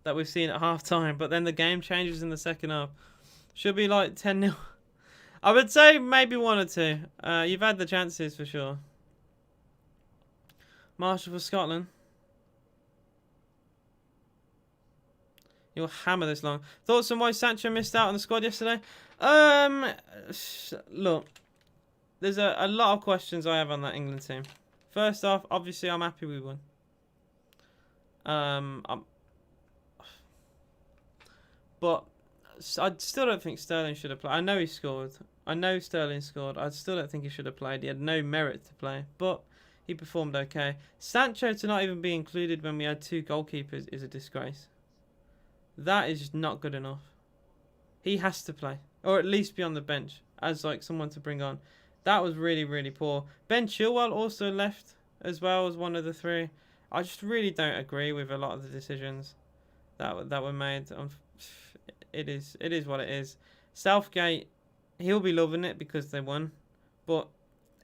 that we've seen at half time. But then the game changes in the second half. Should be like 10-0. I would say maybe 1 or 2. You've had the chances for sure. Marshall for Scotland. You'll hammer this long. Thoughts on why Sancho missed out on the squad yesterday? Look, there's a lot of questions I have on that England team. First off, obviously I'm happy we won. But I still don't think Sterling should have played. I know he scored. I know Sterling scored. I still don't think he should have played. He had no merit to play, but he performed okay. Sancho to not even be included when we had 2 goalkeepers is a disgrace. That is not good enough. He has to play, or at least be on the bench as like someone to bring on. That was really, really poor. Ben Chilwell also left as well as one of the 3. I just really don't agree with a lot of the decisions that were made. It is what it is. Southgate, he'll be loving it because they won, but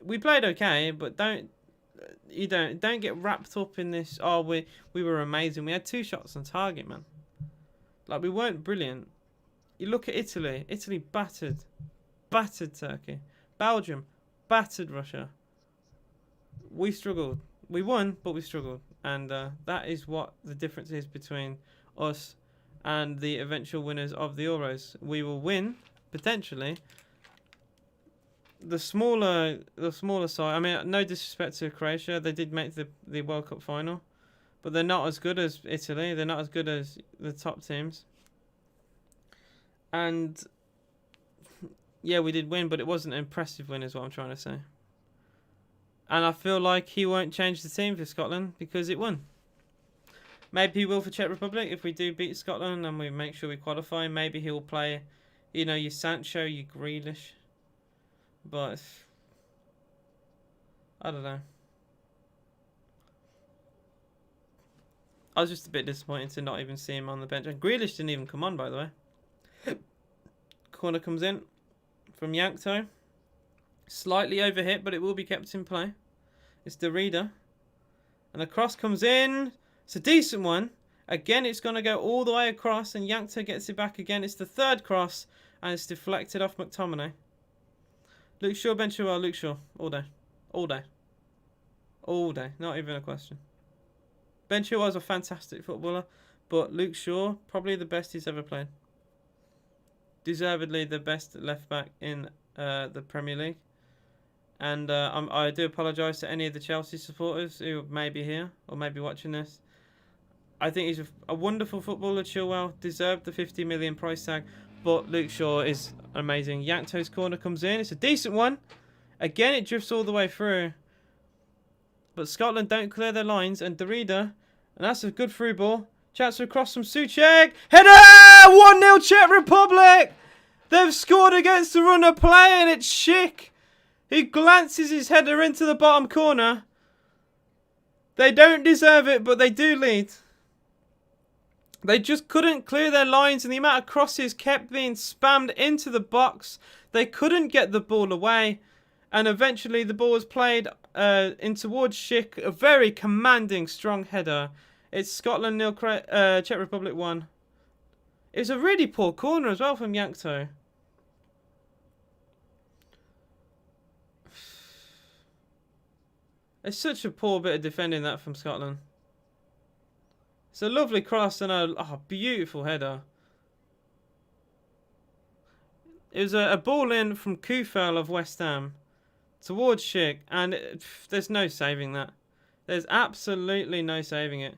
we played okay. But don't get wrapped up in this. Oh, we were amazing. We had 2 shots on target, man. Like we weren't brilliant. You look at Italy. Italy battered battered Turkey. Belgium battered Russia. We struggled. We won, but we struggled. And that is what the difference is between us and the eventual winners of the Euros. We will win, potentially, the smaller side. I mean, no disrespect to Croatia. They did make the World Cup final. But they're not as good as Italy. They're not as good as the top teams. And, yeah, we did win, but it wasn't an impressive win is what I'm trying to say. And I feel like he won't change the team for Scotland because it won. Maybe he will for Czech Republic if we do beat Scotland and we make sure we qualify. Maybe he'll play, you know, your Sancho, your Grealish. But, I don't know. I was just a bit disappointed to not even see him on the bench. And Grealish didn't even come on, by the way. Corner comes in from Yankto. Slightly overhit, but it will be kept in play. It's Derrida. And the cross comes in. It's a decent one. Again, it's going to go all the way across. And Yankto gets it back again. It's the third cross. And it's deflected off McTominay. Luke Shaw, Ben Chilwell, Luke Shaw. All day. All day. All day. Not even a question. Ben Chilwell was a fantastic footballer, but Luke Shaw, probably the best he's ever played. Deservedly the best left back in the Premier League. And I do apologise to any of the Chelsea supporters who may be here or may be watching this. I think he's a wonderful footballer. Chilwell deserved the 50 million price tag, but Luke Shaw is amazing. Yankto's corner comes in. It's a decent one. Again, it drifts all the way through. But Scotland don't clear their lines, and Derrida, and that's a good through ball. Chance for a cross from Souček. Header! 1-0 Czech Republic! They've scored against the run of play, and it's Schick. He glances his header into the bottom corner. They don't deserve it, but they do lead. They just couldn't clear their lines, and the amount of crosses kept being spammed into the box. They couldn't get the ball away. And eventually the ball was played in towards Schick. A very commanding, strong header. It's Scotland 0, Czech Republic 1. It was a really poor corner as well from Yankto. It's such a poor bit of defending that from Scotland. It's a lovely cross and a beautiful header. It was a ball in from Kufel of West Ham towards Schick, and there's no saving that. There's absolutely no saving it.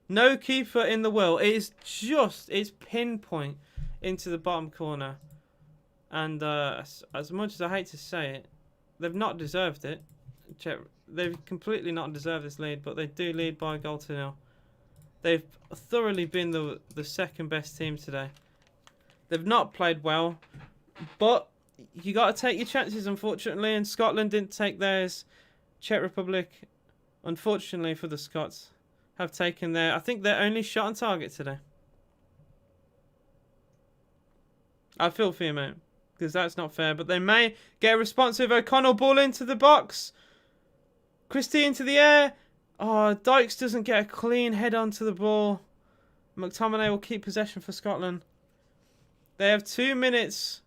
No keeper in the world. It is just, it's pinpoint into the bottom corner. And as much as I hate to say it, they've not deserved it. They've completely not deserved this lead, but they do lead by a goal to 0. They've thoroughly been the second best team today. They've not played well, but you got to take your chances, unfortunately, and Scotland didn't take theirs. Czech Republic, unfortunately for the Scots, have taken their, I think, their only shot on target today. I feel for you, mate, because that's not fair, but they may get a responsive O'Connell ball into the box. Christie into the air. Oh, Dykes doesn't get a clean head onto the ball. McTominay will keep possession for Scotland. They have 2 minutes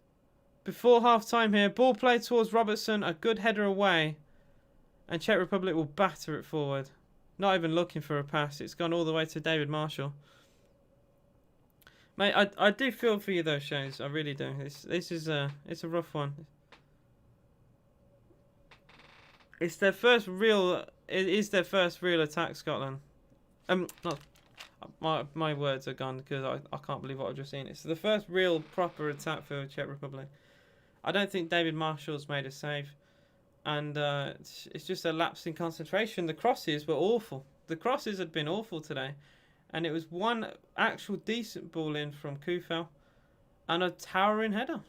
before half-time here. Ball played towards Robertson. A good header away. And Czech Republic will batter it forward. Not even looking for a pass. It's gone all the way to David Marshall. Mate, I do feel for you though, Shays. I really do. This is it's a rough one. It's their first real. It is their first real attack, Scotland. Not my words are gone because I can't believe what I've just seen. It's the first real proper attack for Czech Republic. I don't think David Marshall's made a save, and it's just a lapse in concentration. The crosses were awful. The crosses had been awful today, and it was one actual decent ball in from Kufel, and a towering header.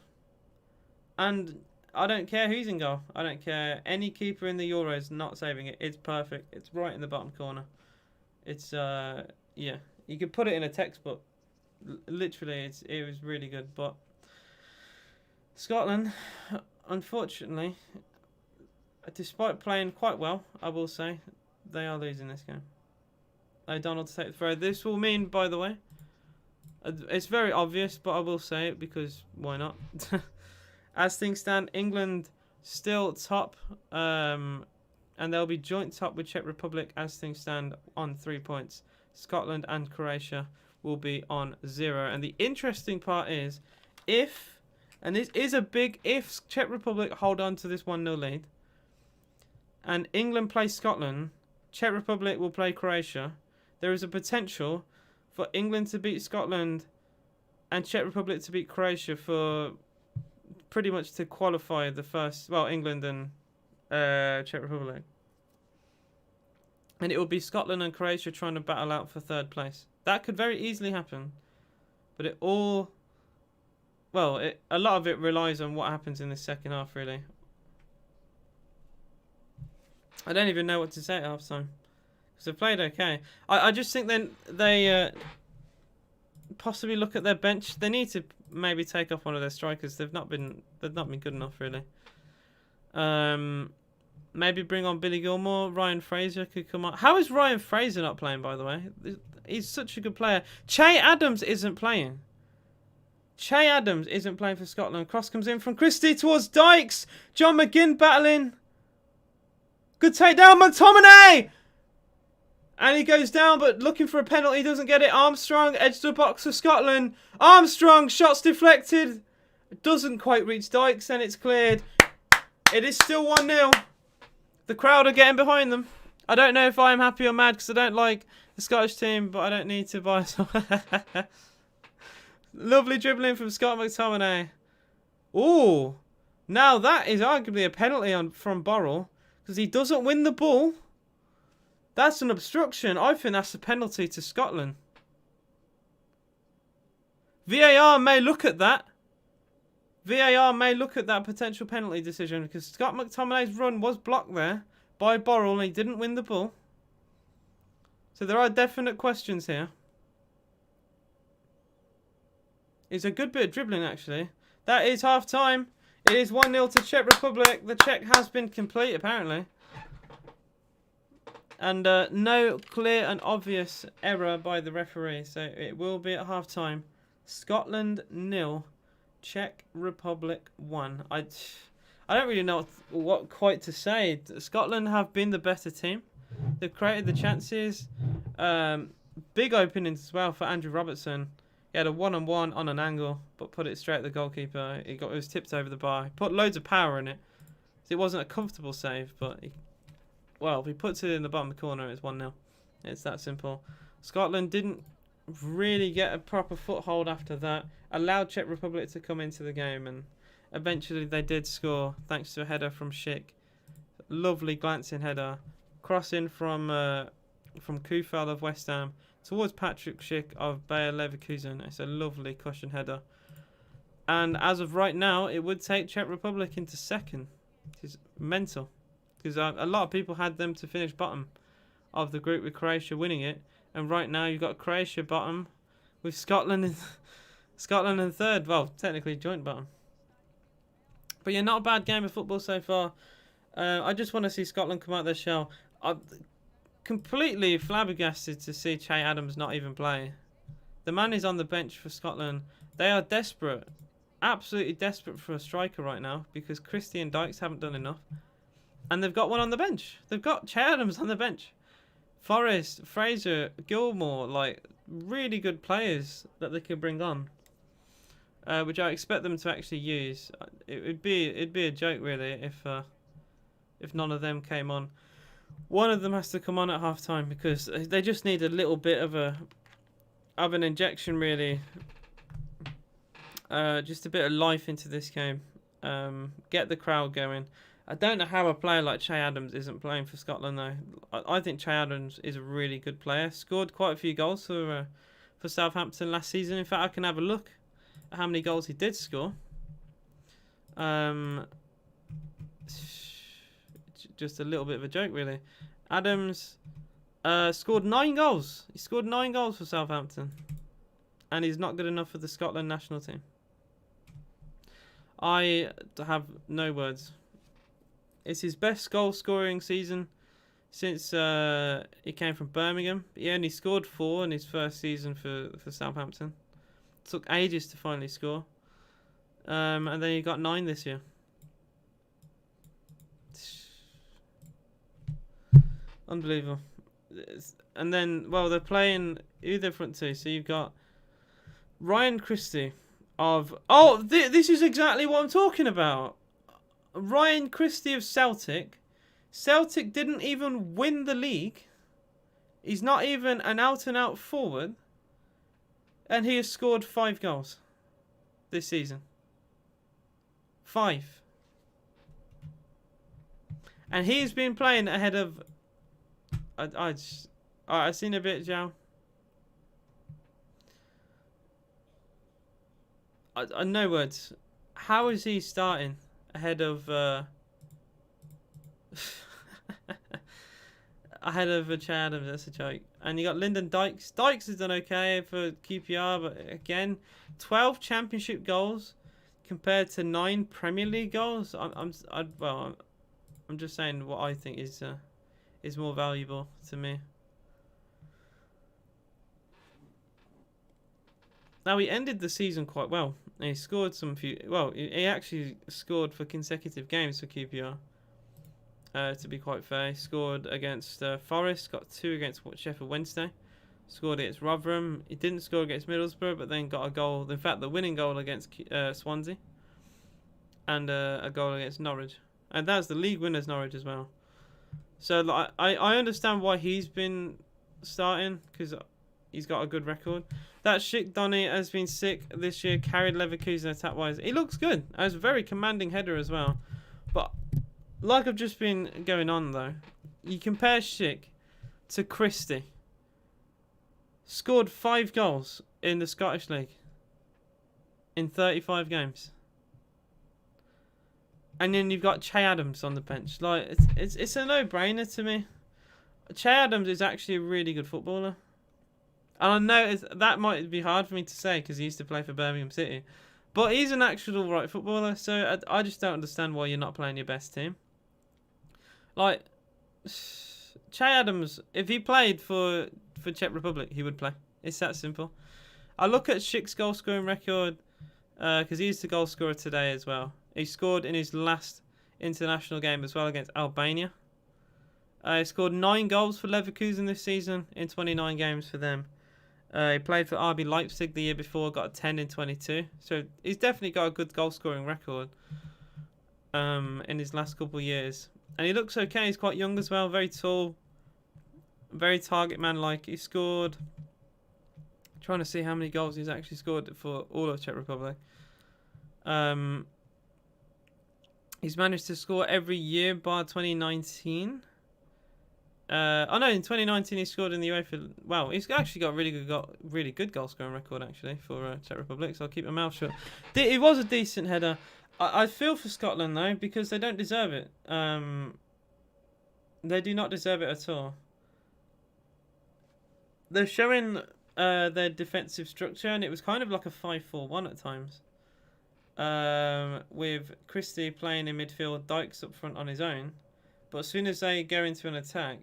And I don't care who's in goal. I don't care. Any keeper in the Euros not saving it. It's perfect. It's right in the bottom corner. It's, yeah. You could put it in a textbook. Literally, it was really good. But Scotland, unfortunately, despite playing quite well, I will say, they are losing this game. O'Donnell to take the throw. This will mean, by the way, it's very obvious, but I will say it because why not? As things stand, England still top, and they'll be joint top with Czech Republic as things stand on 3 points. Scotland and Croatia will be on 0. And the interesting part is, if, and this is a big if, Czech Republic hold on to this 1-0 lead, and England play Scotland, Czech Republic will play Croatia, there is a potential for England to beat Scotland and Czech Republic to beat Croatia for pretty much to qualify the first, well, England and Czech Republic. And it will be Scotland and Croatia trying to battle out for 3rd place. That could very easily happen. But it all, well, a lot of it relies on what happens in the second half, really. I don't even know what to say at half time. Because they've played okay. I just think then they possibly look at their bench. They need to maybe take off one of their strikers. They've not been good enough, really. Maybe bring on Billy Gilmore. Ryan Fraser could come on. How is Ryan Fraser not playing, by the way? He's such a good player. Che Adams isn't playing. Che Adams isn't playing for Scotland. Cross comes in from Christie towards Dykes. John McGinn battling. Good takedown, McTominay! And he goes down, but looking for a penalty, doesn't get it. Armstrong, edge to the box for Scotland. Armstrong, shots deflected. Doesn't quite reach Dykes, and it's cleared. It is still 1-0. The crowd are getting behind them. I don't know if I'm happy or mad, because I don't like the Scottish team, but I don't need to buy some. Lovely dribbling from Scott McTominay. Ooh. Now that is arguably a penalty from Borrell, because he doesn't win the ball. That's an obstruction. I think that's a penalty to Scotland. VAR may look at that. VAR may look at that potential penalty decision because Scott McTominay's run was blocked there by Borrell and he didn't win the ball. So there are definite questions here. It's a good bit of dribbling, actually. That is half time. It is 1-0 to Czech Republic. The check has been complete, apparently. And no clear and obvious error by the referee. So it will be at half time. Scotland 0. Czech Republic 1. I don't really know what quite to say. Scotland have been the better team. They've created the chances. Big openings as well for Andrew Robertson. He had a one-on-one on an angle, but put it straight at the goalkeeper. It was tipped over the bar. He put loads of power in it. It wasn't a comfortable save, but well, if he puts it in the bottom corner, it's 1-0. It's that simple. Scotland didn't really get a proper foothold after that. Allowed Czech Republic to come into the game, and eventually they did score thanks to a header from Schick. Lovely glancing header. Crossing from Kufal of West Ham towards Patrick Schick of Bayer Leverkusen. It's a lovely cushion header. And as of right now, it would take Czech Republic into second. It's mental. Because a lot of people had them to finish bottom of the group with Croatia winning it. And right now you've got Croatia bottom with Scotland in third. Well, technically joint bottom. But yeah, not a bad game of football so far. I just want to see Scotland come out their shell. I'm completely flabbergasted to see Che Adams not even play. The man is on the bench for Scotland. They are desperate. Absolutely desperate for a striker right now. Because Christie and Dykes haven't done enough. And they've got one on the bench. They've got Che Adams on the bench. Forrest, Fraser, Gilmore, like really good players that they could bring on, which I expect them to actually use. It'd be a joke really if none of them came on. One of them has to come on at half time because they just need a little bit of an injection really. Just a bit of life into this game. Get the crowd going. I don't know how a player like Che Adams isn't playing for Scotland though. I think Che Adams is a really good player. Scored quite a few goals for Southampton last season. In fact, I can have a look at how many goals he did score. Just a little bit of a joke really. Adams scored 9 goals. He scored 9 goals for Southampton. And he's not good enough for the Scotland national team. I have no words. It's his best goal scoring season since he came from Birmingham. He only scored 4 in his first season for Southampton. Took ages to finally score. And then he got 9 this year. Unbelievable. And then, well, they're playing who they're front to. So you've got Ryan Christie of... Oh, this is exactly what I'm talking about. Ryan Christie of Celtic. Celtic didn't even win the league. He's not even an out-and-out forward. And he has scored 5 goals this season. 5. And he's been playing ahead of... I've seen a bit, Joe. No words. How is he starting ahead of... ahead of Che Adams? That's a joke. And you got Lyndon Dykes. Dykes has done okay for QPR, but again, 12 championship goals compared to 9 Premier League goals. I'm just saying what I think is more valuable to me. Now, he ended the season quite well. He scored he actually scored for consecutive games for QPR. To be quite fair, he scored against Forest, got 2 against Sheffield Wednesday, scored against Rotherham. He didn't score against Middlesbrough, but then got a goal. In fact, the winning goal against Swansea, and a goal against Norwich, and that's the league winners, Norwich as well. So like, I understand why he's been starting, because he's got a good record. That Schick Donny has been sick this year, carried Leverkusen attack-wise. He looks good. Has a very commanding header as well. But like I've just been going on though, you compare Schick to Christie. Scored 5 goals in the Scottish League in 35 games. And then you've got Che Adams on the bench. Like it's a no-brainer to me. Che Adams is actually a really good footballer. And I know that might be hard for me to say because he used to play for Birmingham City. But he's an actual right footballer. So I just don't understand why you're not playing your best team. Like, Che Adams, if he played for Czech Republic, he would play. It's that simple. I look at Schick's goal scoring record because he's the goal scorer today as well. He scored in his last international game as well against Albania. He scored 9 goals for Leverkusen this season in 29 games for them. He played for RB Leipzig the year before, got a 10 in 22. So he's definitely got a good goal scoring record in his last couple of years. And he looks okay. He's quite young as well, very tall, very target man-like. He scored... trying to see how many goals he's actually scored for all of Czech Republic. He's managed to score every year bar 2019. Oh no, in 2019 he scored in the UEFA. Well, he's actually got a really good goal scoring record actually for Czech Republic. So I'll keep my mouth shut. It was a decent header. I feel for Scotland though because they don't deserve it. They do not deserve it at all. They're showing their defensive structure, and it was kind of like a 5-4-1 at times. With Christie playing in midfield, Dykes up front on his own. But as soon as they go into an attack,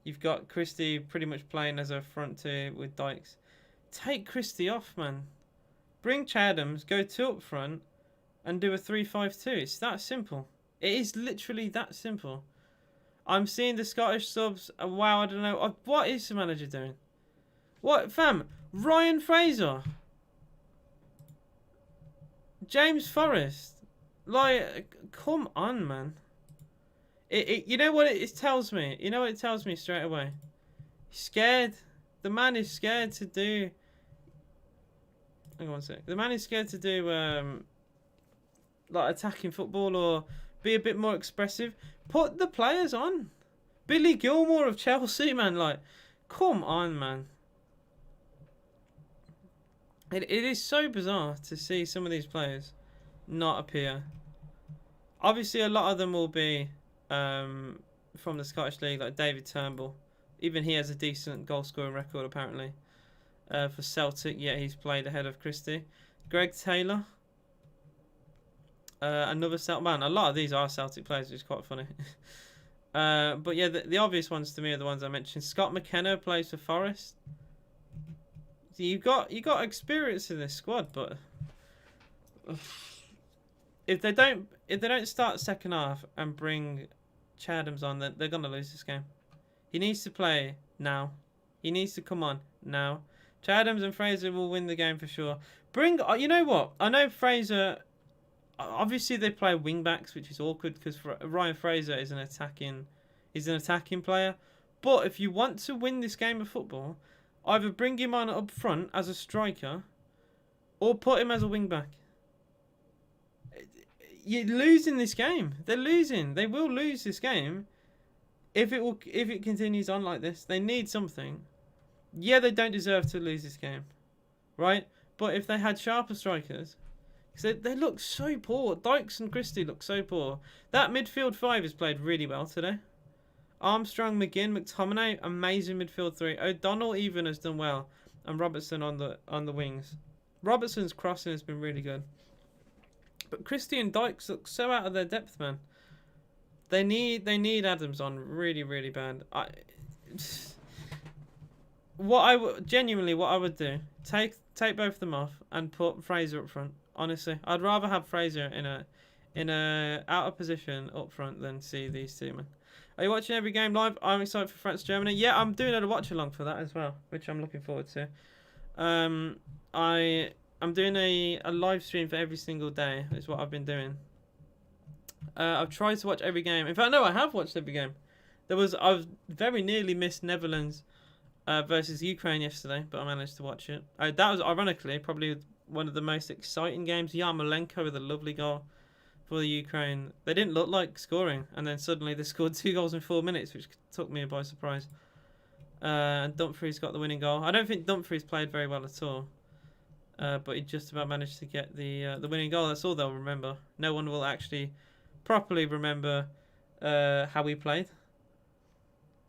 you've got Christie pretty much playing as a front two with Dykes. Take Christie off, man. Bring Che Adams, go 2 up front, and do a 3-5-2. It's that simple. It is literally that simple. I'm seeing the Scottish subs. Wow, I don't know. What is the manager doing? What, fam? Ryan Fraser. James Forrest. Like, come on, man. You know what it tells me? You know what it tells me straight away? He's scared. The man is scared to do... Hang on one sec. The man is scared to do, like, attacking football or be a bit more expressive. Put the players on. Billy Gilmore of Chelsea, man. Like, come on, man. It is so bizarre to see some of these players not appear. Obviously, a lot of them will be from the Scottish League, like David Turnbull. Even he has a decent goal-scoring record, apparently. For Celtic, yeah, he's played ahead of Christie. Greg Taylor. Another Celtic man. A lot of these are Celtic players, which is quite funny. But yeah, the obvious ones to me are the ones I mentioned. Scott McKenna plays for Forest. So you got experience in this squad, but if they don't start second half and bring Chadams on, they're gonna lose this game. He needs to play now. He needs to come on now. Chadams and Fraser will win the game for sure. You know what? I know Fraser. Obviously, they play wing backs, which is awkward because Ryan Fraser is an attacking player. But if you want to win this game of football, either bring him on up front as a striker, or put him as a wing back. You're losing this game. They're losing. They will lose this game if it continues on like this. They need something. Yeah, they don't deserve to lose this game, right? But if they had sharper strikers, because they look so poor. Dykes and Christie look so poor. That midfield five has played really well today. Armstrong, McGinn, McTominay, amazing midfield three. O'Donnell even has done well, and Robertson on the wings. Robertson's crossing has been really good. But Christie and Dykes look so out of their depth, man. They need Adams on really, really bad. What I would do, take both of them off and put Fraser up front. Honestly, I'd rather have Fraser in a out of position up front than see these two, man. Are you watching every game live? I'm excited for France Germany. Yeah, I'm doing a watch along for that as well, which I'm looking forward to. I'm doing a live stream for every single day. Is what I've been doing. I've tried to watch every game. In fact, no, I have watched every game. I've very nearly missed Netherlands versus Ukraine yesterday, but I managed to watch it. That was ironically probably one of the most exciting games. Yarmolenko with a lovely goal for the Ukraine. They didn't look like scoring, and then suddenly they scored 2 goals in 4 minutes, which took me by surprise. And Dumfries got the winning goal. I don't think Dumfries played very well at all, but he just about managed to get the winning goal. That's all they'll remember. No one will actually properly remember how we played.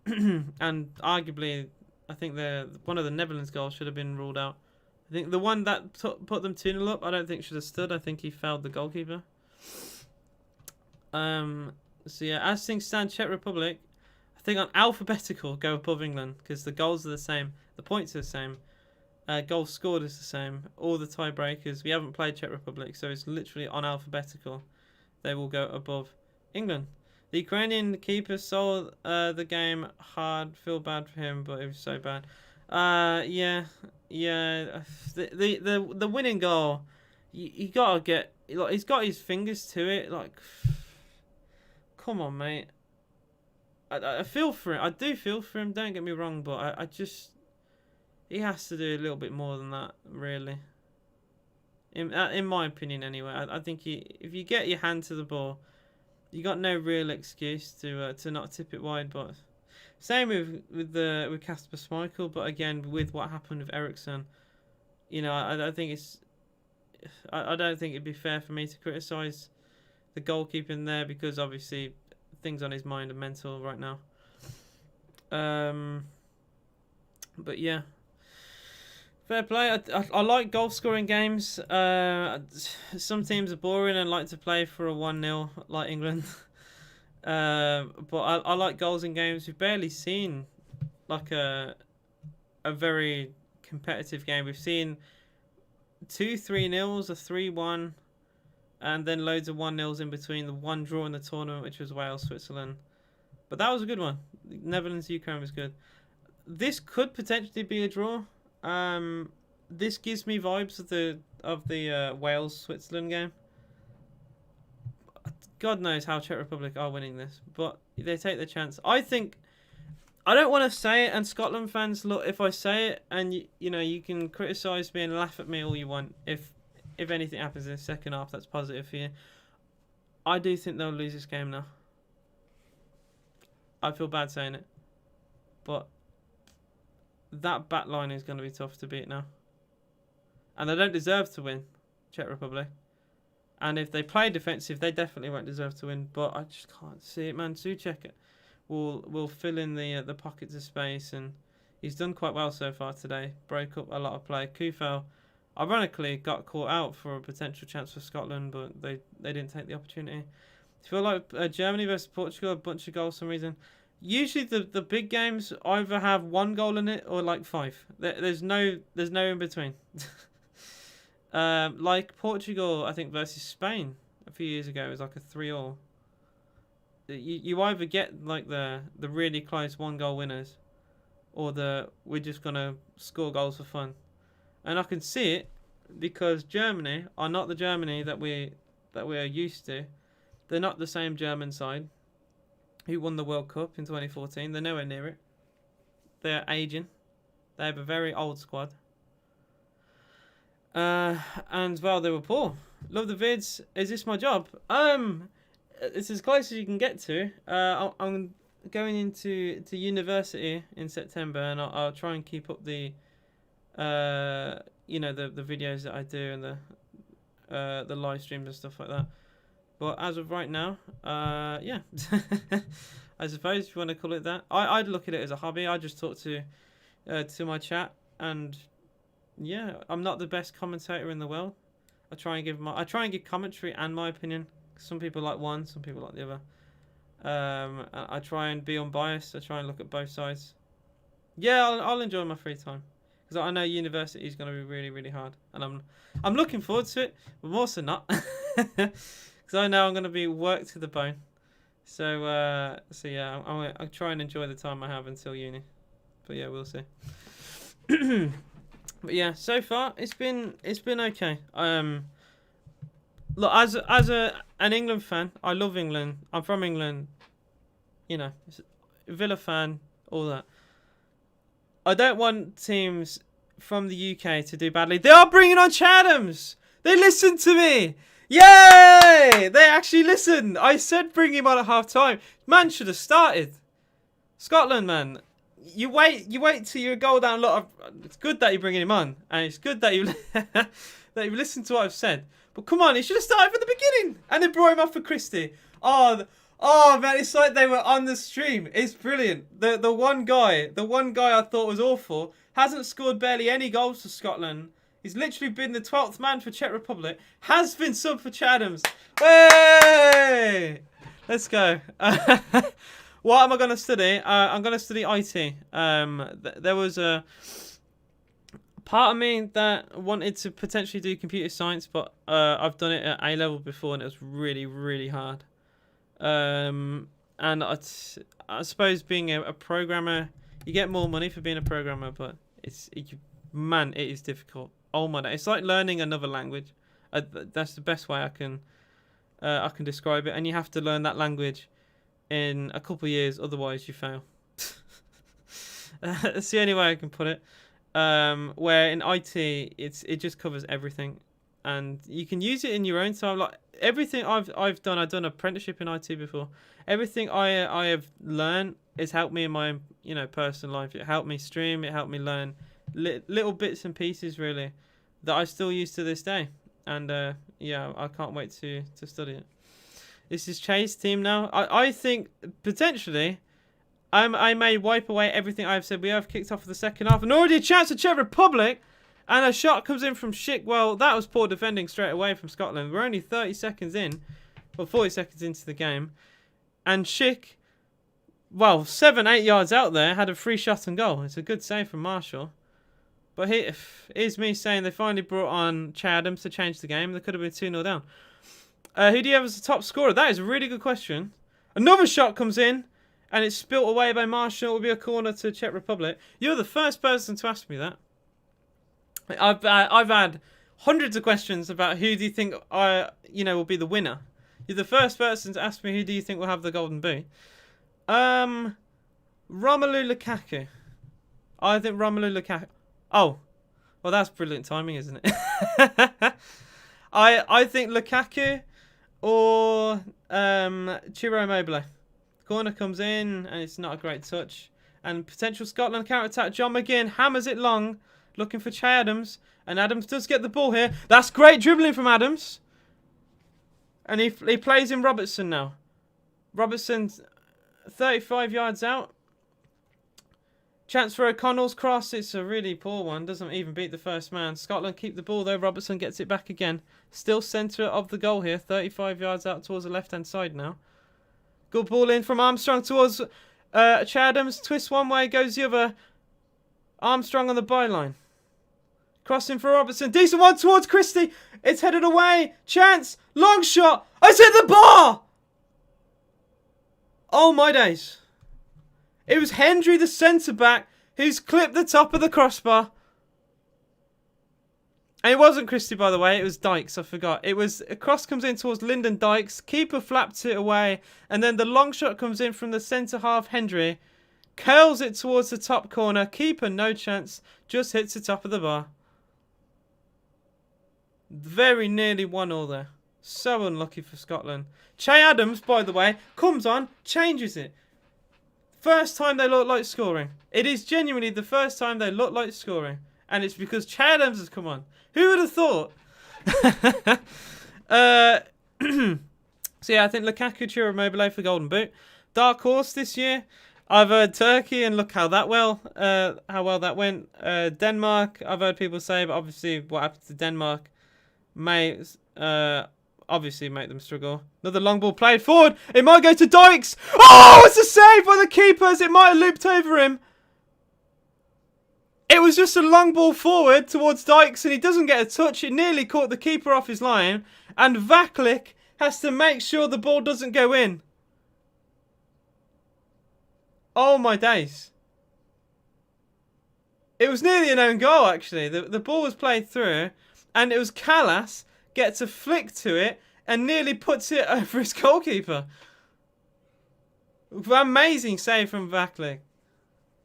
And arguably, I think one of the Netherlands goals should have been ruled out. I think the one that put them 2-0 up, I don't think should have stood. I think he fouled the goalkeeper. So yeah, as things stand, Czech Republic, I think on alphabetical go above England because the goals are the same, the points are the same, goals scored is the same, all the tiebreakers. We haven't played Czech Republic, so it's literally on alphabetical. They will go above England. The Ukrainian keeper saw the game hard. Feel bad for him, but it was so bad. Yeah. The winning goal, you gotta get. Like, he's got his fingers to it. Like, come on, mate. I feel for him. I do feel for him. Don't get me wrong, but I just he has to do a little bit more than that, really. In my opinion, anyway. I think if you get your hand to the ball, you got no real excuse to not tip it wide. But same with Kasper Schmeichel. But again, with what happened with Eriksson, you know, I think I don't think it'd be fair for me to criticise the goalkeeping there because obviously things on his mind are mental right now. But yeah, fair play. I like goal scoring games. Some teams are boring and like to play for a 1-0 like England. But I like goals in games. We've barely seen like a very competitive game. We've seen 2 3-0s, a 3-1, and then loads of 1-0s in between. The one draw in the tournament, which was Wales, Switzerland. But that was a good one. Netherlands, Ukraine was good. This could potentially be a draw. This gives me vibes of the Wales, Switzerland game. God knows how Czech Republic are winning this, but they take the chance. I don't want to say it, and Scotland fans, look, if I say it, and you know, you can criticise me and laugh at me all you want. If anything happens in the second half, that's positive for you. I do think they'll lose this game now. I feel bad saying it, but that back line is going to be tough to beat now, and they don't deserve to win, Czech Republic. And if they play defensive, they definitely won't deserve to win. But I just can't see it, man. Souček will fill in the pockets of space, and he's done quite well so far today. Broke up a lot of play. Kufel, ironically, got caught out for a potential chance for Scotland, but they didn't take the opportunity. I feel like Germany versus Portugal, a bunch of goals for some reason. Usually the big games either have 1 goal in it or like 5. There's no in between. Like Portugal, I think versus Spain a few years ago. It was like a 3-all. You either get like the really close 1-goal winners, or we're just gonna score goals for fun. And I can see it because Germany are not the Germany that we are used to. They're not the same German side who won the World Cup in 2014. They're nowhere near it. They're aging. They have a very old squad. And well, they were poor. Love the vids. Is this my job? It's as close as you can get to. I'm going into university in September, and I'll try and keep up the the videos that I do and the live streams and stuff like that. But as of right now, yeah, I suppose if you want to call it that, I'd look at it as a hobby. I just talk to my chat, and yeah, I'm not the best commentator in the world. I try and give commentary and my opinion. Some people like one, some people like the other. I try and be unbiased. I try and look at both sides. Yeah, I'll enjoy my free time because I know university is going to be really, really hard, and I'm looking forward to it, but I'm also not because I know I'm going to be worked to the bone. So yeah, I'll try and enjoy the time I have until uni. But yeah, we'll see. But yeah, so far it's been okay. Look, as an England fan, I love England. I'm from England. You know, Villa fan, all that. I don't want teams from the UK to do badly. They are bringing on Chathams. They listened to me. Yay! They actually listened. I said bring him on at half time. Man should have started. Scotland, man. You wait till you're a goal down. It's good that you're bringing him on, and it's good that you that you listened to what I've said. But come on, he should have started from the beginning, and they brought him off for Christie. Oh man, it's like they were on the stream. It's brilliant. The one guy I thought was awful hasn't scored barely any goals for Scotland. He's literally been the 12th man for Czech Republic. Has been sub for Chathams. Hey, let's go. What am I going to study? I'm going to study IT. There was a part of me that wanted to potentially do computer science, but I've done it at A level before, and it was really, really hard. And I suppose being a programmer, you get more money for being a programmer, but it is difficult. Oh my God, it's like learning another language. That's the best way I can describe it. And you have to learn that language in a couple of years, otherwise you fail. That's the only way I can put it. Where in IT, it just covers everything, and you can use it in your own time. Like everything I've done an apprenticeship in IT before. Everything I have learned has helped me in my personal life. It helped me stream. It helped me learn little bits and pieces really that I still use to this day. And yeah, I can't wait to study it. This is Chase team now. I think potentially I may wipe away everything I've said. We have kicked off for the second half and already a chance to Czech Republic. And a shot comes in from Schick. Well, that was poor defending straight away from Scotland. We're only 30 seconds in. Well, 40 seconds into the game. And Schick, well, 7-8 yards out there, had a free shot and goal. It's a good save from Marshall. But here's me saying they finally brought on Adams to change the game. They could have been 2-0 down. Who do you have as the top scorer? That is a really good question. Another shot comes in. And it's spilt away by Marshall. It will be a corner to Czech Republic. You're the first person to ask me that. I've had hundreds of questions about who do you think will be the winner. You're the first person to ask me who do you think will have the golden boot. Romelu Lukaku. I think Romelu Lukaku. Oh, well that's brilliant timing, isn't it? I think Lukaku or Ciro Immobile. Corner comes in and it's not a great touch. And potential Scotland counter-attack. John McGinn hammers it long. Looking for Che Adams. And Adams does get the ball here. That's great dribbling from Adams. And he plays in Robertson now. Robertson's 35 yards out. Chance for O'Connell's cross. It's a really poor one. Doesn't even beat the first man. Scotland keep the ball though. Robertson gets it back again. Still centre of the goal here. 35 yards out towards the left-hand side now. Good ball in from Armstrong towards Che Adams. Twist one way, goes the other. Armstrong on the byline. Crossing for Robertson. Decent one towards Christie. It's headed away. Chance. Long shot. It's hit the bar. Oh my days. It was Hendry, the centre-back, who's clipped the top of the crossbar. And it wasn't Christie, by the way. It was Dykes. I forgot. It was a cross comes in towards Lyndon Dykes. Keeper flapped it away. And then the long shot comes in from the centre half, Hendry. Curls it towards the top corner. Keeper, no chance. Just hits the top of the bar. Very nearly 1-1 there. So unlucky for Scotland. Che Adams, by the way, comes on, changes it. First time they look like scoring. It is genuinely the first time they look like scoring. And it's because Che Adams has come on. Who would have thought? So yeah, I think Lukaku, Chiro Immobile for Golden Boot. Dark horse this year. I've heard Turkey, and look how well that went. Denmark, I've heard people say, but obviously what happened to Denmark may obviously make them struggle. Another long ball played forward. It might go to Dykes. Oh, it's a save by the keepers. It might have looped over him. It was just a long ball forward towards Dykes, and he doesn't get a touch. It nearly caught the keeper off his line, and Vaklik has to make sure the ball doesn't go in. Oh my days. It was nearly an own goal, actually. The ball was played through, and it was Callas gets a flick to it and nearly puts it over his goalkeeper. Amazing save from Vaklik.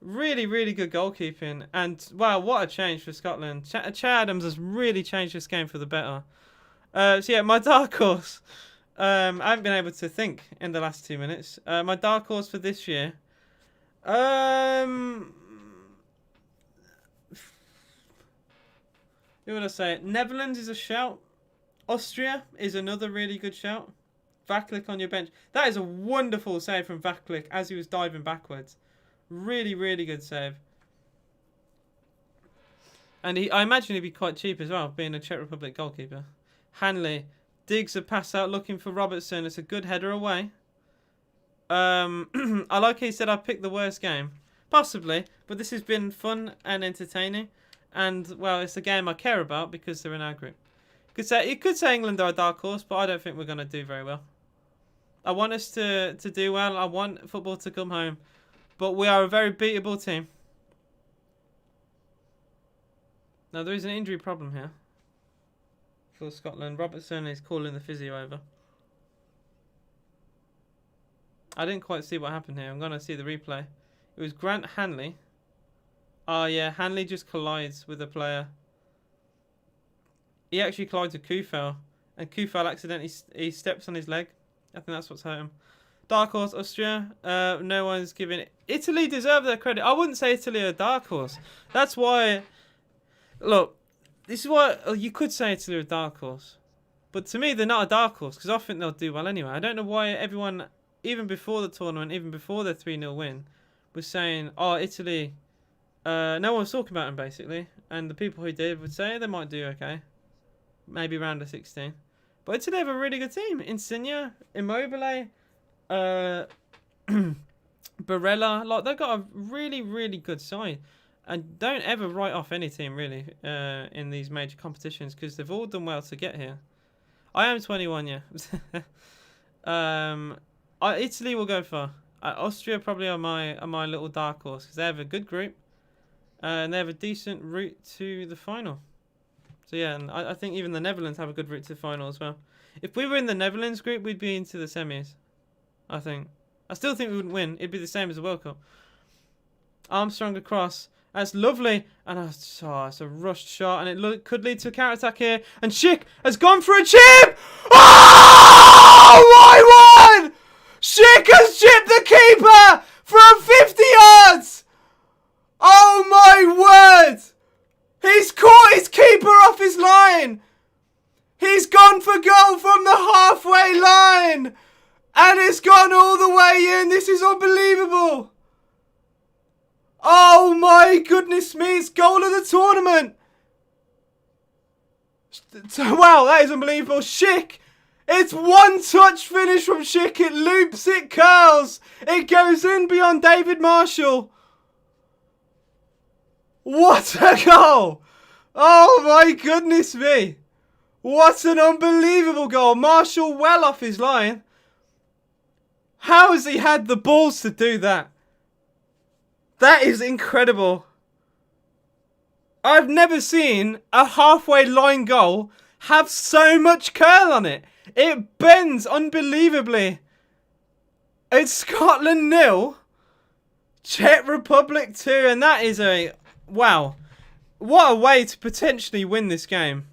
Really, really good goalkeeping. And, wow, what a change for Scotland. Che Adams has really changed this game for the better. So, yeah, my dark horse. I haven't been able to think in the last 2 minutes. My dark horse for this year. Who would I say? Netherlands is a shout. Austria is another really good shout. Vaklik on your bench. That is a wonderful save from Vaklik as he was diving backwards. Really, really good save. And I imagine he'd be quite cheap as well, being a Czech Republic goalkeeper. Hanley digs a pass out looking for Robertson. It's a good header away. I like he said I picked the worst game. Possibly, but this has been fun and entertaining. And, well, it's a game I care about because they're in our group. You could say England are a dark horse, but I don't think we're going to do very well. I want us to do well. I want football to come home. But we are a very beatable team. Now, there is an injury problem here for Scotland. Robertson is calling the physio over. I didn't quite see what happened here. I'm going to see the replay. It was Grant Hanley. Oh, yeah. Hanley just collides with a player. He actually collides with Kufel. And Kufel accidentally he steps on his leg. I think that's what's hurt him. Dark horse, Austria. No one's giving it. Italy deserve their credit. I wouldn't say Italy are a dark horse. That's why... Look, this is why you could say Italy are a dark horse. But to me, they're not a dark horse because I think they'll do well anyway. I don't know why everyone, even before the tournament, even before their 3-0 win, was saying, oh, Italy... no one was talking about them, basically. And the people who did would say they might do okay. Maybe round of 16. But Italy have a really good team. Insigne, Immobile, Barella. Like, they've got a really, really good side. And don't ever write off any team, really, in these major competitions. Because they've all done well to get here. I am 21, yeah. Italy will go far. Austria probably are my little dark horse. Because they have a good group. And they have a decent route to the final. So yeah, and I think even the Netherlands have a good route to the final as well. If we were in the Netherlands group, we'd be into the semis. I think. I still think we wouldn't win. It'd be the same as the World Cup. Armstrong across. That's lovely. And it's a rushed shot. And it could lead to a counter-attack here. And Schick has gone for a chip! Oh, my word! Schick has chipped the keeper from 50 yards! Oh, my word! He's caught his keeper off his line. He's gone for goal from the halfway line. And it's gone all the way in. This is unbelievable. Oh my goodness me. It's goal of the tournament. Wow, that is unbelievable. Schick. It's one touch finish from Schick. It loops, it curls. It goes in beyond David Marshall. What a goal! Oh my goodness me. What an unbelievable goal. Marshall well off his line. How has he had the balls to do that? That is incredible. I've never seen a halfway line goal have so much curl on it. It bends unbelievably. It's Scotland 0, Czech Republic 2, and that is a... Wow. What a way to potentially win this game.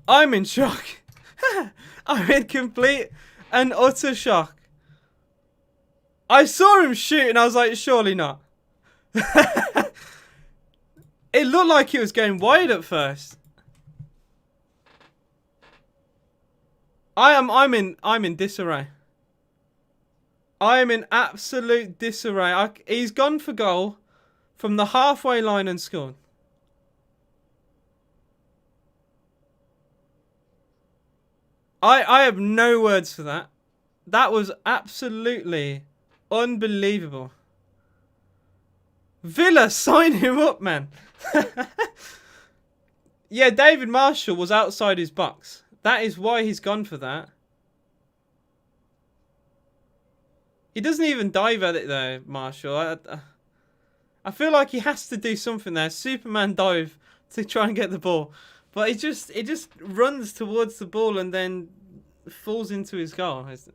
I'm in shock. I'm in complete and utter shock. I saw him shoot and I was like, surely not. It looked like it was going wide at first. I'm in disarray. I am in absolute disarray. He's gone for goal from the halfway line and scored. I have no words for that. That was absolutely unbelievable. Villa, sign him up, man. Yeah, David Marshall was outside his box. That is why he's gone for that. He doesn't even dive at it though, Marshall. I feel like he has to do something there. Superman dive to try and get the ball. But it just runs towards the ball and then falls into his goal. It's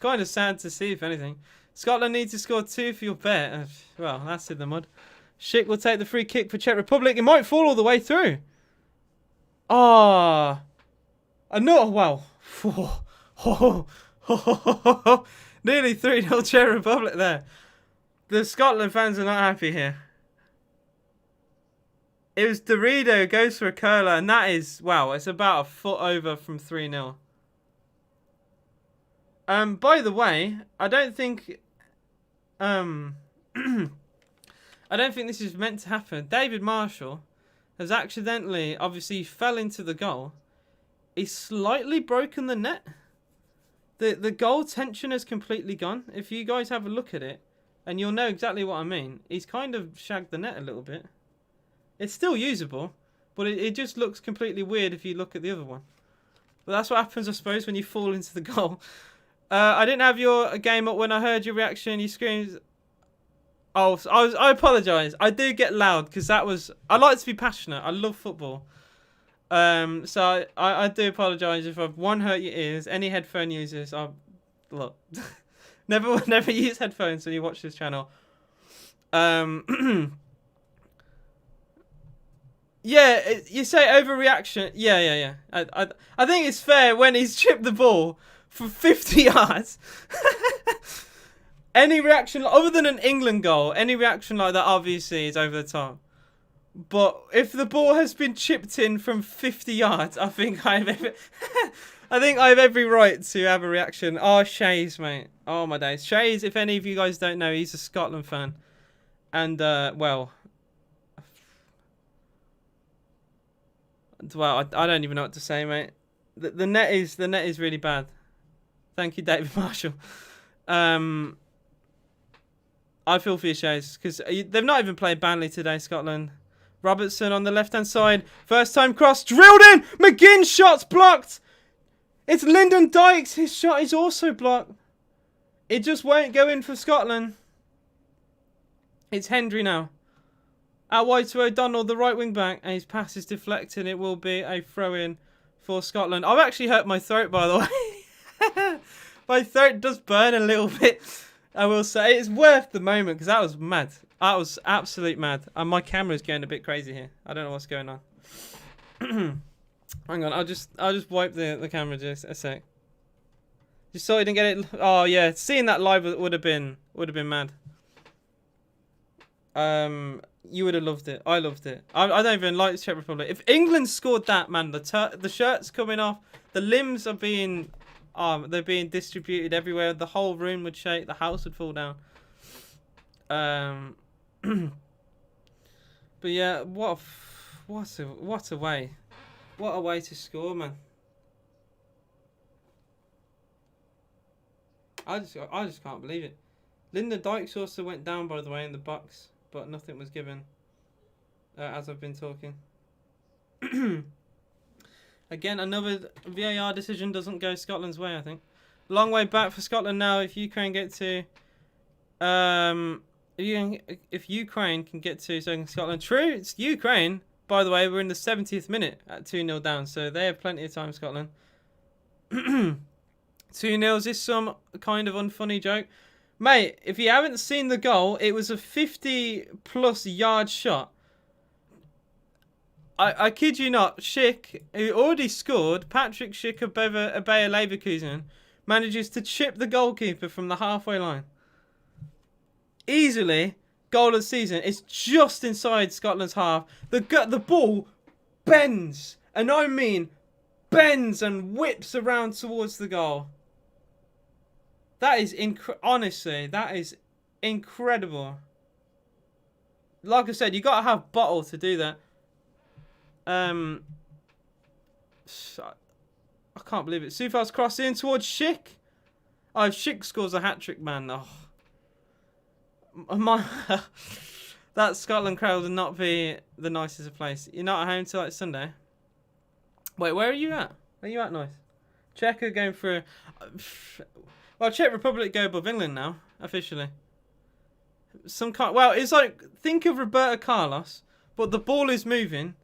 kind of sad to see, if anything. Scotland need to score 2 for your bet. Well, that's in the mud. Schick will take the free kick for Czech Republic. It might fall all the way through. Ah. No, wow. Nearly 3-0 Czech Republic there. The Scotland fans are not happy here. It was Dorito goes for a curler, and that is, wow, it's about a foot over from 3-0. By the way, I don't think I don't think this is meant to happen. David Marshall has accidentally, obviously fell into the goal. He's slightly broken the net. The goal tension has completely gone. If you guys have a look at it, and you'll know exactly what I mean. He's kind of shagged the net a little bit. It's still usable, but it just looks completely weird if you look at the other one. But that's what happens, I suppose, when you fall into the goal. I didn't have your game up when I heard your reaction. You screamed. Oh, I apologise. I do get loud because that was... I like to be passionate. I love football. So I do apologise if I've hurt your ears. Any headphone users, look. never use headphones when you watch this channel. Yeah, you say overreaction. Yeah. I think it's fair when he's chipped the ball for 50 yards. Any reaction other than an England goal, any reaction like that obviously is over the top. But if the ball has been chipped in from 50 yards, I think I have every right to have a reaction. Oh, Shays, mate. Oh, my days. Shays, if any of you guys don't know, he's a Scotland fan. And, well, I don't even know what to say, mate. The net is really bad. Thank you, David Marshall. I feel for you, Shays, because they've not even played Burnley today, Scotland. Robertson on the left-hand side. First time cross. Drilled in. McGinn's shot's blocked. It's Lyndon Dykes. His shot is also blocked. It just won't go in for Scotland. It's Hendry now. Out wide to O'Donnell, the right wing back. And his pass is deflected. It will be a throw-in for Scotland. I've actually hurt my throat, by the way. My throat does burn a little bit. I will say it's worth the moment because that was mad. That was absolute mad. And my camera's going a bit crazy here. I don't know what's going on. Hang on, I'll just wipe the camera just a sec. Just so I didn't get it. Oh yeah, seeing that live would have been mad. You would have loved it. I loved it. I don't even like the Czech Republic. If England scored that, man, the shirts coming off, the limbs are being they're being distributed everywhere. The whole room would shake. The house would fall down. But yeah, what a way. What a way to score, man. I just can't believe it. Lyndon Dykes also went down, by the way, in the box, but nothing was given. as I've been talking. Again, another VAR decision doesn't go Scotland's way, I think. Long way back for Scotland now. If Ukraine get to, if Ukraine can get to Scotland, true, it's Ukraine. By the way, we're in the 70th minute at 2-0 down, so they have plenty of time, Scotland. 2-0, is this some kind of unfunny joke? Mate, if you haven't seen the goal, it was a 50-plus yard shot. I kid you not, Schick, who already scored, Patrick Schick of Bayer Leverkusen, manages to chip the goalkeeper from the halfway line. Easily, goal of the season. It's just inside Scotland's half. The ball bends, and I mean bends and whips around towards the goal. That is honestly, that is incredible. Like I said, you got to have bottle to do that. I can't believe it. Soufal's cross in towards Schick. Oh, if Schick scores a hat-trick, man. Oh. That Scotland crowd will not be the nicest of place. You're not at home till like Sunday. Wait, where are you at? Where are you at, Nice? Czech are going for... Well, Czech Republic go above England now, officially. Well, it's like, think of Roberto Carlos, but the ball is moving.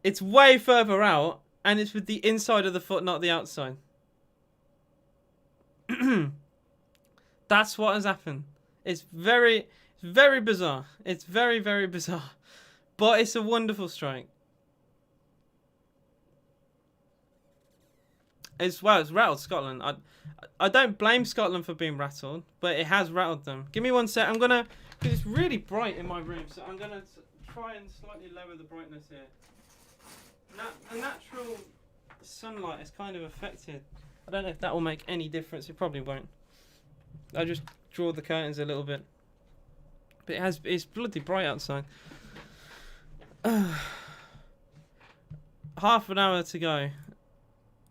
It's way further out, and it's with the inside of the foot, not the outside. That's what has happened. It's very bizarre. It's very, very bizarre. But it's a wonderful strike. It's rattled Scotland. I don't blame Scotland for being rattled, but it has rattled them. Give me 1 sec. I'm gonna, because it's really bright in my room, so I'm gonna try and slightly lower the brightness here. The natural sunlight is kind of affected. I don't know if that will make any difference. It probably won't. I just draw the curtains a little bit, but it's bloody bright outside. Half an hour to go.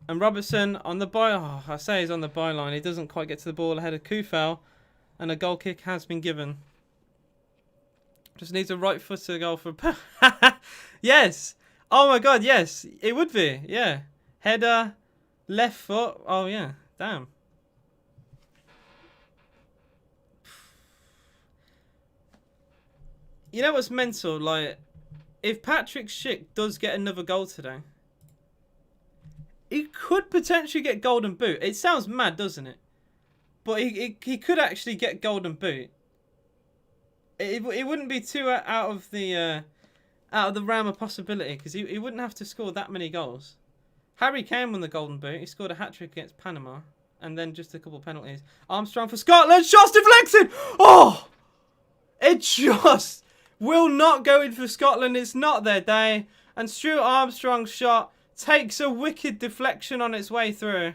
And Robertson on the I say he's on the byline. He doesn't quite get to the ball ahead of Kufel. And a goal kick has been given. Just needs a right foot to goal for... Yes! Oh my god, yes! It would be, yeah. Header, left foot. Oh yeah, damn. You know what's mental? Like, if Patrick Schick does get another goal today... He could potentially get golden boot. It sounds mad, doesn't it? But he could actually get golden boot. It wouldn't be too out of the realm of possibility, because he wouldn't have to score that many goals. Harry Kane won the golden boot. He scored a hat-trick against Panama, and then just a couple of penalties. Armstrong for Scotland. Shots deflected. Oh! It just will not go in for Scotland. It's not their day. And Stuart Armstrong's shot takes a wicked deflection on its way through.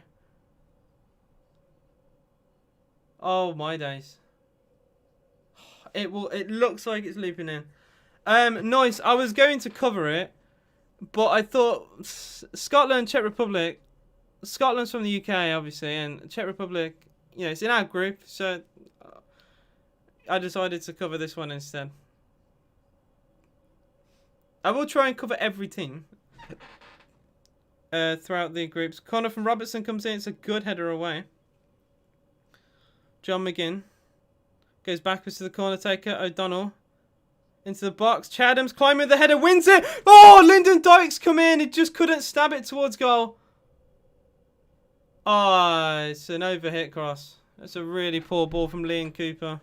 Oh my days. It looks like it's looping in. Nice. I was going to cover it, but I thought Scotland, Czech Republic. Scotland's from the UK, obviously, and Czech Republic, you know, it's in our group, so I decided to cover this one instead. I will try and cover every team throughout the groups. Corner from Robertson comes in. It's a good header away. John McGinn goes backwards to the corner taker. O'Donnell into the box. Chadham's climbing the header, wins it. Oh, Lyndon Dykes come in. He just couldn't stab it towards goal. Oh, it's an overhit cross. That's a really poor ball from Liam Cooper.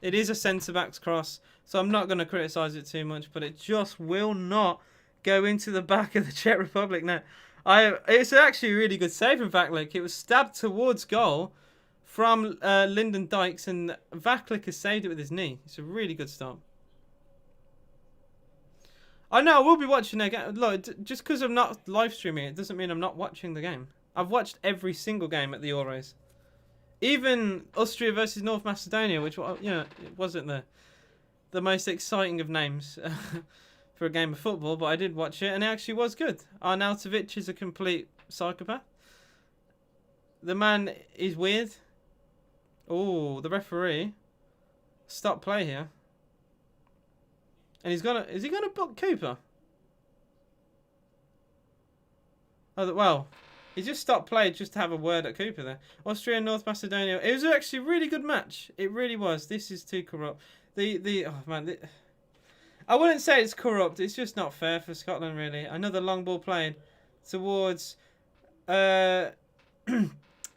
It is a centre-back's cross, so I'm not going to criticise it too much, but it just will not go into the back of the Czech Republic. Now, it's actually a really good save, in fact. Like, it was stabbed towards goal from Lyndon Dykes, and Vaklik has saved it with his knee. It's a really good stop. I know I will be watching it again. Look, just because I'm not live streaming it doesn't mean I'm not watching the game. I've watched every single game at the Euros. Even Austria versus North Macedonia, which, you know, it wasn't the most exciting of names for a game of football, but I did watch it, and it actually was good. Arnautovic is a complete psychopath. The man is weird. Oh, the referee. Stop play here. And is he gonna book Cooper? Oh, well, he just stopped play just to have a word at Cooper there. Austria and North Macedonia. It was actually a really good match. It really was. This is too corrupt. Oh man, I wouldn't say it's corrupt. It's just not fair for Scotland, really. Another long ball played towards Lyndon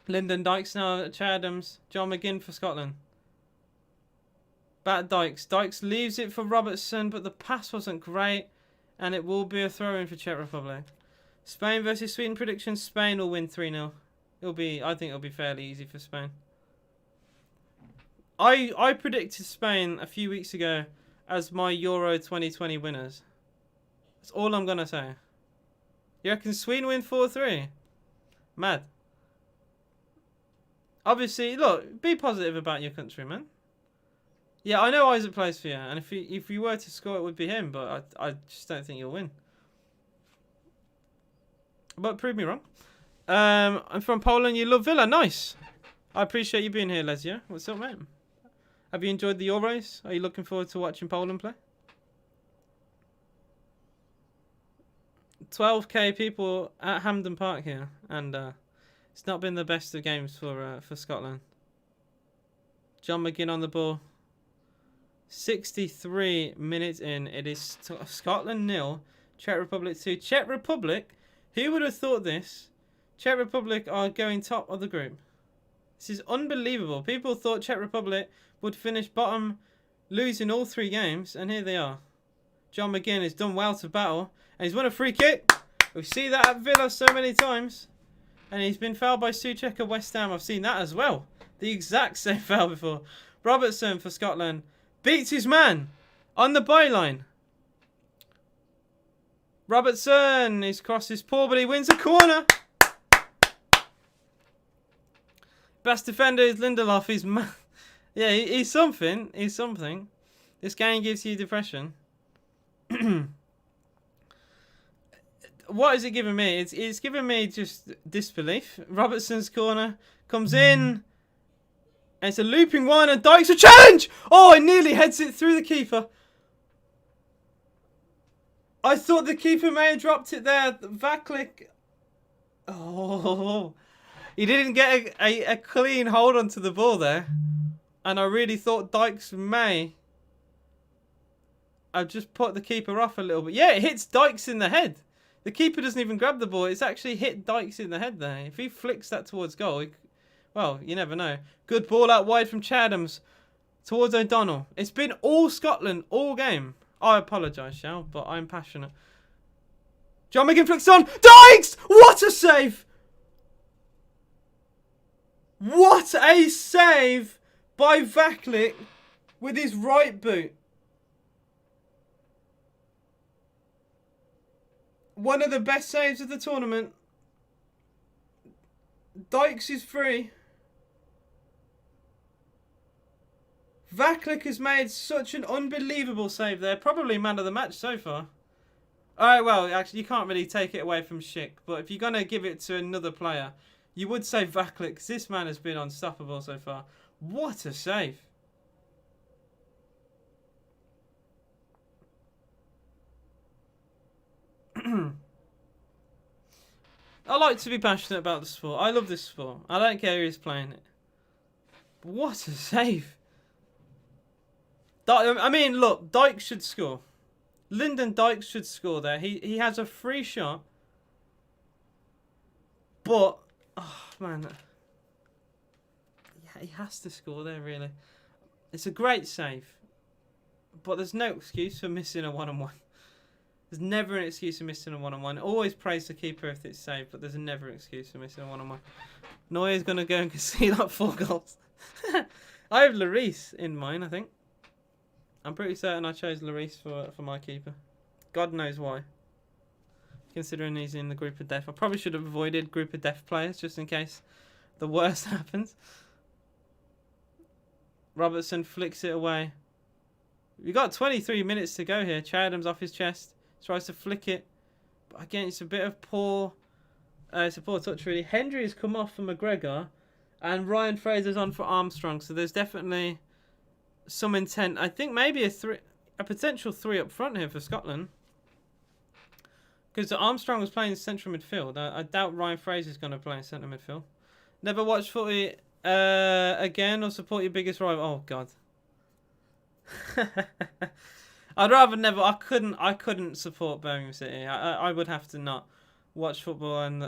Dykes now. Chadams. John McGinn for Scotland. Back Dykes. Dykes leaves it for Robertson, but the pass wasn't great, and it will be a throw-in for Czech Republic. Spain versus Sweden prediction. Spain will win 3-0. I think it'll be fairly easy for Spain. I predicted Spain a few weeks ago as my Euro 2020 winners. That's all I'm gonna say. You reckon Sweden win 4-3? Mad. Obviously, look, be positive about your country, man. Yeah, I know Isaac plays for you, and if you were to score, it would be him. But I just don't think you'll win. But prove me wrong. I'm from Poland. You love Villa. Nice. I appreciate you being here, Lesio. What's up, mate? Have you enjoyed the Euros? Are you looking forward to watching Poland play? 12k people at Hampden Park here, and it's not been the best of games for Scotland. John McGinn on the ball. 63 minutes in. It is Scotland 0, Czech Republic 2. Czech Republic. Who would have thought this? Czech Republic are going top of the group. This is unbelievable. People thought Czech Republic would finish bottom, losing all 3 games, and here they are. John McGinn has done well to battle, and he's won a free kick. We see that at Villa so many times. And he's been fouled by Souček at West Ham. I've seen that as well. The exact same foul before. Robertson for Scotland beats his man on the byline. Robertson, his cross is poor, but he wins a corner. Best defender is Lindelof. He's yeah, he's something. He's something. This game gives you depression. What is it giving me? It's giving me just disbelief. Robertson's corner comes in. And it's a looping one, and Dykes a challenge! Oh, it nearly heads it through the keeper. I thought the keeper may have dropped it there. Vaklik. Oh. He didn't get a clean hold onto the ball there. And I really thought Dykes may have just put the keeper off a little bit. Yeah, it hits Dykes in the head. The keeper doesn't even grab the ball. It's actually hit Dykes in the head there. If he flicks that towards goal, well, you never know. Good ball out wide from Chadams towards O'Donnell. It's been all Scotland all game. I apologise, Shal, but I'm passionate. John McGinn flicks on. Dykes! What a save! What a save by Vaklik with his right boot. One of the best saves of the tournament. Dykes is free. Vaklik has made such an unbelievable save there. Probably man of the match so far. Alright, well, actually, you can't really take it away from Schick. But if you're going to give it to another player, you would say Vaklik, because this man has been unstoppable so far. What a save. I like to be passionate about the sport. I love this sport. I don't care who's playing it. But what a save. I mean, look, Dykes should score. Lyndon Dykes should score there. He has a free shot. But, oh, man. Yeah, he has to score there, really. It's a great save. But there's no excuse for missing a one-on-one. There's never an excuse for missing a one-on-one. Always praise the keeper if it's saved, but there's never an excuse for missing a one-on-one. Neuer's going to go and concede like 4 goals. I have Lloris in mine, I think. I'm pretty certain I chose Lloris for my keeper. God knows why. Considering he's in the group of death. I probably should have avoided group of death players just in case the worst happens. Robertson flicks it away. We've got 23 minutes to go here. Chadham's off his chest. Tries to flick it. But again, it's a bit of poor... it's a poor touch, really. Hendry has come off for McGregor. And Ryan Fraser's on for Armstrong. So there's definitely some intent. I think maybe a 3... a potential 3 up front here for Scotland. Because Armstrong was playing central midfield. I doubt Ryan Fraser's going to play in centre midfield. Never watch footy again or support your biggest rival. Oh, God. I'd rather never. I couldn't support Birmingham City. I would have to not watch football and.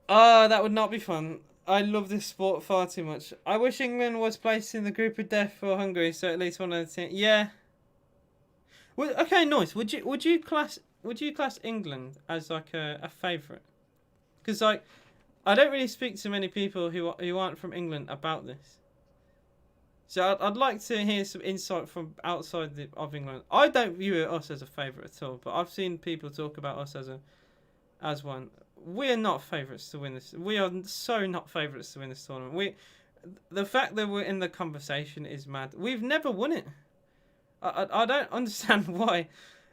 That would not be fun. I love this sport far too much. I wish England was placed in the group of death for Hungary, so at least one of the teams. Yeah. Well, okay, nice. Would you class England as like a favourite? Because like, I don't really speak to many people who aren't from England about this. So I'd like to hear some insight from outside of England. I don't view us as a favourite at all, but I've seen people talk about us as one. We are not favourites to win this. We are so not favourites to win this tournament. The fact that we're in the conversation is mad. We've never won it. I don't understand why.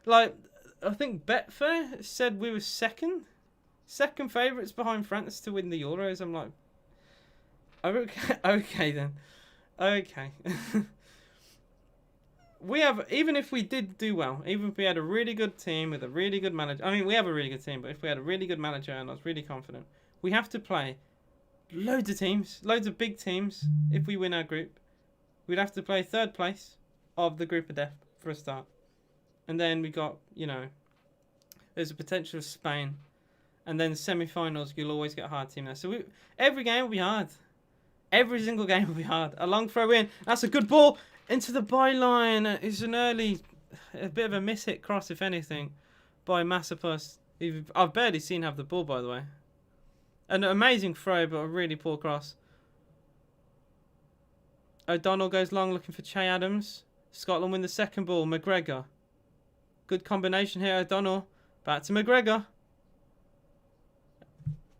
Like, I think Betfair said we were second favourites behind France to win the Euros. I'm like, okay then. Okay. We have, even if we did do well, even if we had a really good team with a really good manager. I mean, we have a really good team, but if we had a really good manager and I was really confident, we have to play loads of teams, loads of big teams. If we win our group, we'd have to play third place of the group of death for a start. And then we got, there's a potential of Spain. And then semi-finals, you'll always get a hard team there. So every game will be hard. Every single game will be hard. A long throw in. That's a good ball into the byline. It's a bit of a miss-hit cross, if anything, by Massapus. I've barely seen have the ball, by the way. An amazing throw, but a really poor cross. O'Donnell goes long, looking for Che Adams. Scotland win the second ball. McGregor. Good combination here, O'Donnell. Back to McGregor.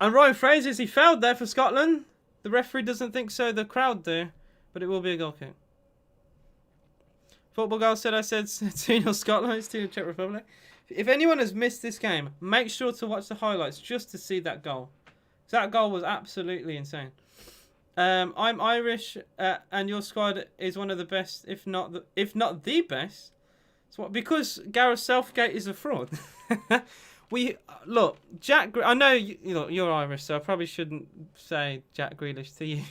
And Ryan Fraser, he fouled there for Scotland. The referee doesn't think so, the crowd do. But it will be a goal kick. Football Girl said I said 2-0 Scotland, it's 2-0 Czech Republic. If anyone has missed this game, make sure to watch the highlights just to see that goal. That goal was absolutely insane. I'm Irish, and your squad is one of the best, if not the best. So because Gareth Southgate is a fraud. Look, I know you're Irish, so I probably shouldn't say Jack Grealish to you.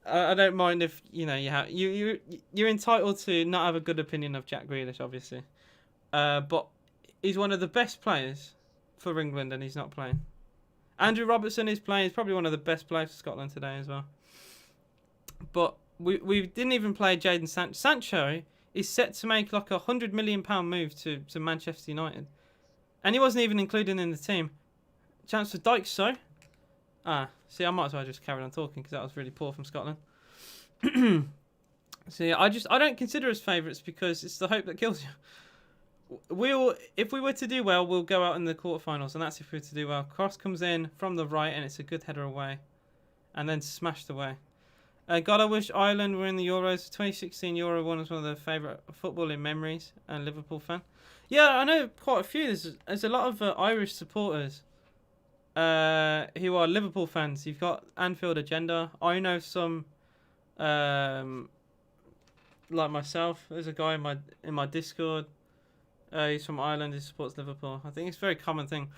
I don't mind if you're entitled to not have a good opinion of Jack Grealish, obviously. But he's one of the best players for England, and he's not playing. Andrew Robertson is playing. He's probably one of the best players for Scotland today as well. But we didn't even play Jadon Sancho. Sancho is set to make like £100 million move to Manchester United. And he wasn't even included in the team. Chance for Dykes, so. See, I might as well just carry on talking because that was really poor from Scotland. So yeah, I don't consider us favourites because it's the hope that kills you. If we were to do well, we'll go out in the quarterfinals, and that's if we were to do well. Cross comes in from the right, and it's a good header away, and then smashed away. God, I wish Ireland were in the Euros. 2016 Euro one was one of the favourite footballing memories, and Liverpool fan. Yeah, I know quite a few. There's a lot of Irish supporters who are Liverpool fans. You've got Anfield Agenda. I know some, like myself. There's a guy in my Discord. He's from Ireland. He supports Liverpool. I think it's a very common thing.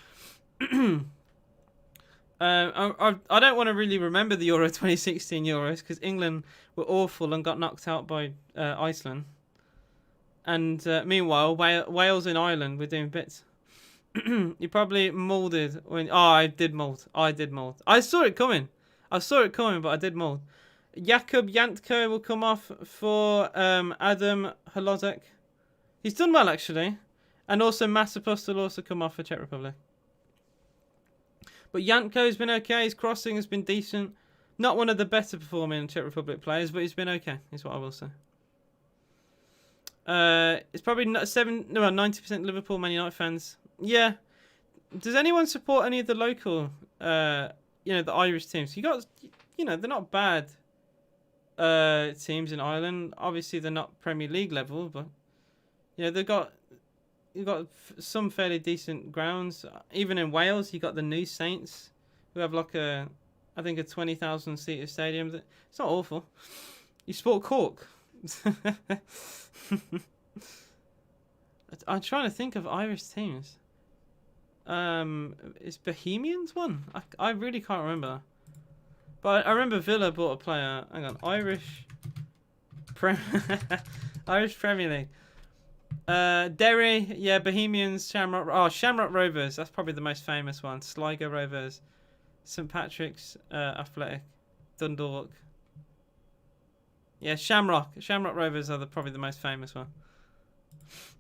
I don't want to really remember the Euro 2016 Euros because England were awful and got knocked out by Iceland. And meanwhile, Wales and Ireland were doing bits. You probably moulded when... Oh, I did mould. I saw it coming, but I did mould. Jakub Jantko will come off for Adam Halozek. He's done well, actually. And also Massapus will also come off for Czech Republic. But Jantko's been okay. His crossing has been decent. Not one of the better performing Czech Republic players, but he's been okay, is what I will say. It's probably 90% Liverpool, Man United fans. Yeah. Does anyone support any of the local, the Irish teams? You got, they're not bad teams in Ireland. Obviously, they're not Premier League level, but you've got some fairly decent grounds. Even in Wales, you got the New Saints, who have like I think a 20,000 seater stadium. It's not awful. You support Cork. I'm trying to think of Irish teams. Is Bohemians one? I really can't remember. But I remember Villa bought a player. Hang on, Irish Premier League. Derry, yeah, Bohemians, Shamrock. Oh, Shamrock Rovers. That's probably the most famous one. Sligo Rovers, St Patrick's Athletic, Dundalk. Yeah, Shamrock Rovers are probably the most famous one.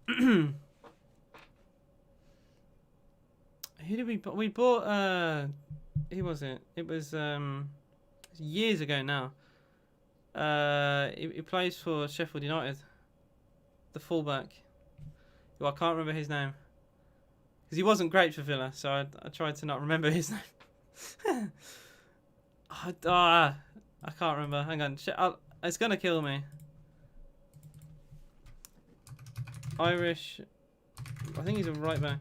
Who did we bought? We bought who was it? It was years ago now. He plays for Sheffield United. The fullback. Who I can't remember his name. Because he wasn't great for Villa, so I tried to not remember his name. I can't remember. Hang on. It's gonna kill me. Irish. I think he's a right back.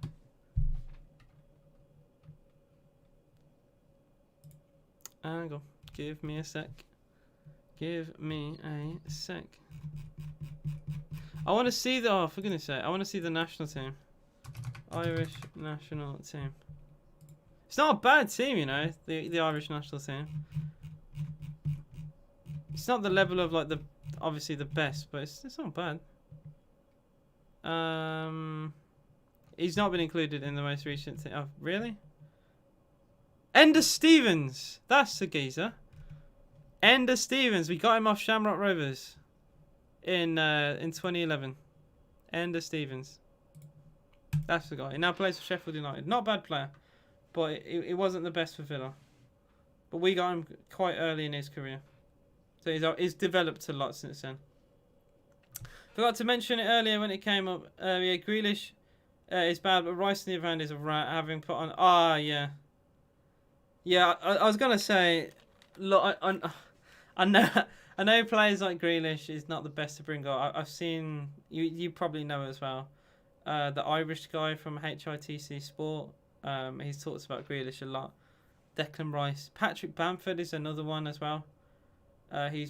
Hang on. Give me a sec. Give me a sec. I want to see the. Oh, for goodness sake! I want to see the national team. Irish national team. It's not a bad team, you know. The Irish national team. It's not the level of like obviously the best, but it's not bad. He's not been included in the most recent thing. Oh, really? Ender Stevens. That's the geezer. Ender Stevens. We got him off Shamrock Rovers in 2011. Ender Stevens. That's the guy. He now plays for Sheffield United. Not a bad player, but it wasn't the best for Villa. But we got him quite early in his career. So he's developed a lot since then. Forgot to mention it earlier when it came up. Yeah, Grealish is bad, but Rice in the event is a rat, having put on. Ah, yeah. Yeah, I was gonna say, look, I know players like Grealish is not the best to bring up. I've seen you probably know as well. The Irish guy from HITC Sport. He's talked about Grealish a lot. Declan Rice, Patrick Bamford is another one as well. He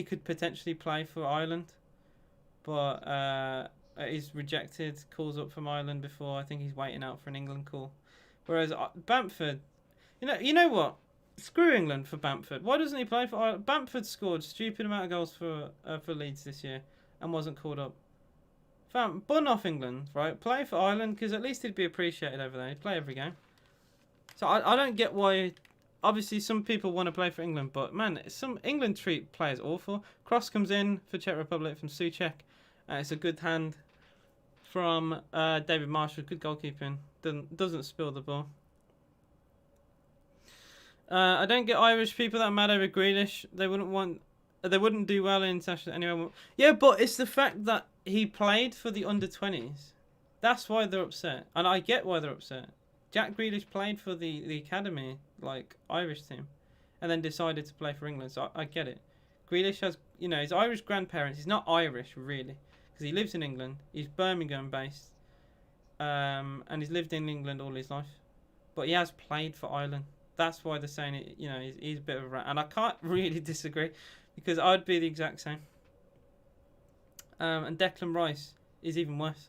could potentially play for Ireland, but he's rejected calls up from Ireland before. I think he's waiting out for an England call. Whereas Bamford, you know what? Screw England for Bamford. Why doesn't he play for Ireland? Bamford scored stupid amount of goals for Leeds this year and wasn't called up. Bun off England, right? Play for Ireland because at least he'd be appreciated over there. He'd play every game. So I don't get why. Obviously, some people want to play for England, but man, some England treat players awful. Cross comes in for Czech Republic from Suchek. It's a good hand from David Marshall. Good goalkeeping. Doesn't spill the ball. I don't get Irish people that are mad over Grealish. They wouldn't do well in international anyway. Yeah, but it's the fact that he played for the under-20s. That's why they're upset, and I get why they're upset. Jack Grealish played for the academy, like Irish team, and then decided to play for England. So I get it. Grealish has, his Irish grandparents. He's not Irish really, because he lives in England. He's Birmingham based, and he's lived in England all his life. But he has played for Ireland. That's why they're saying it. He's a bit of a rat, and I can't really disagree, because I'd be the exact same. And Declan Rice is even worse.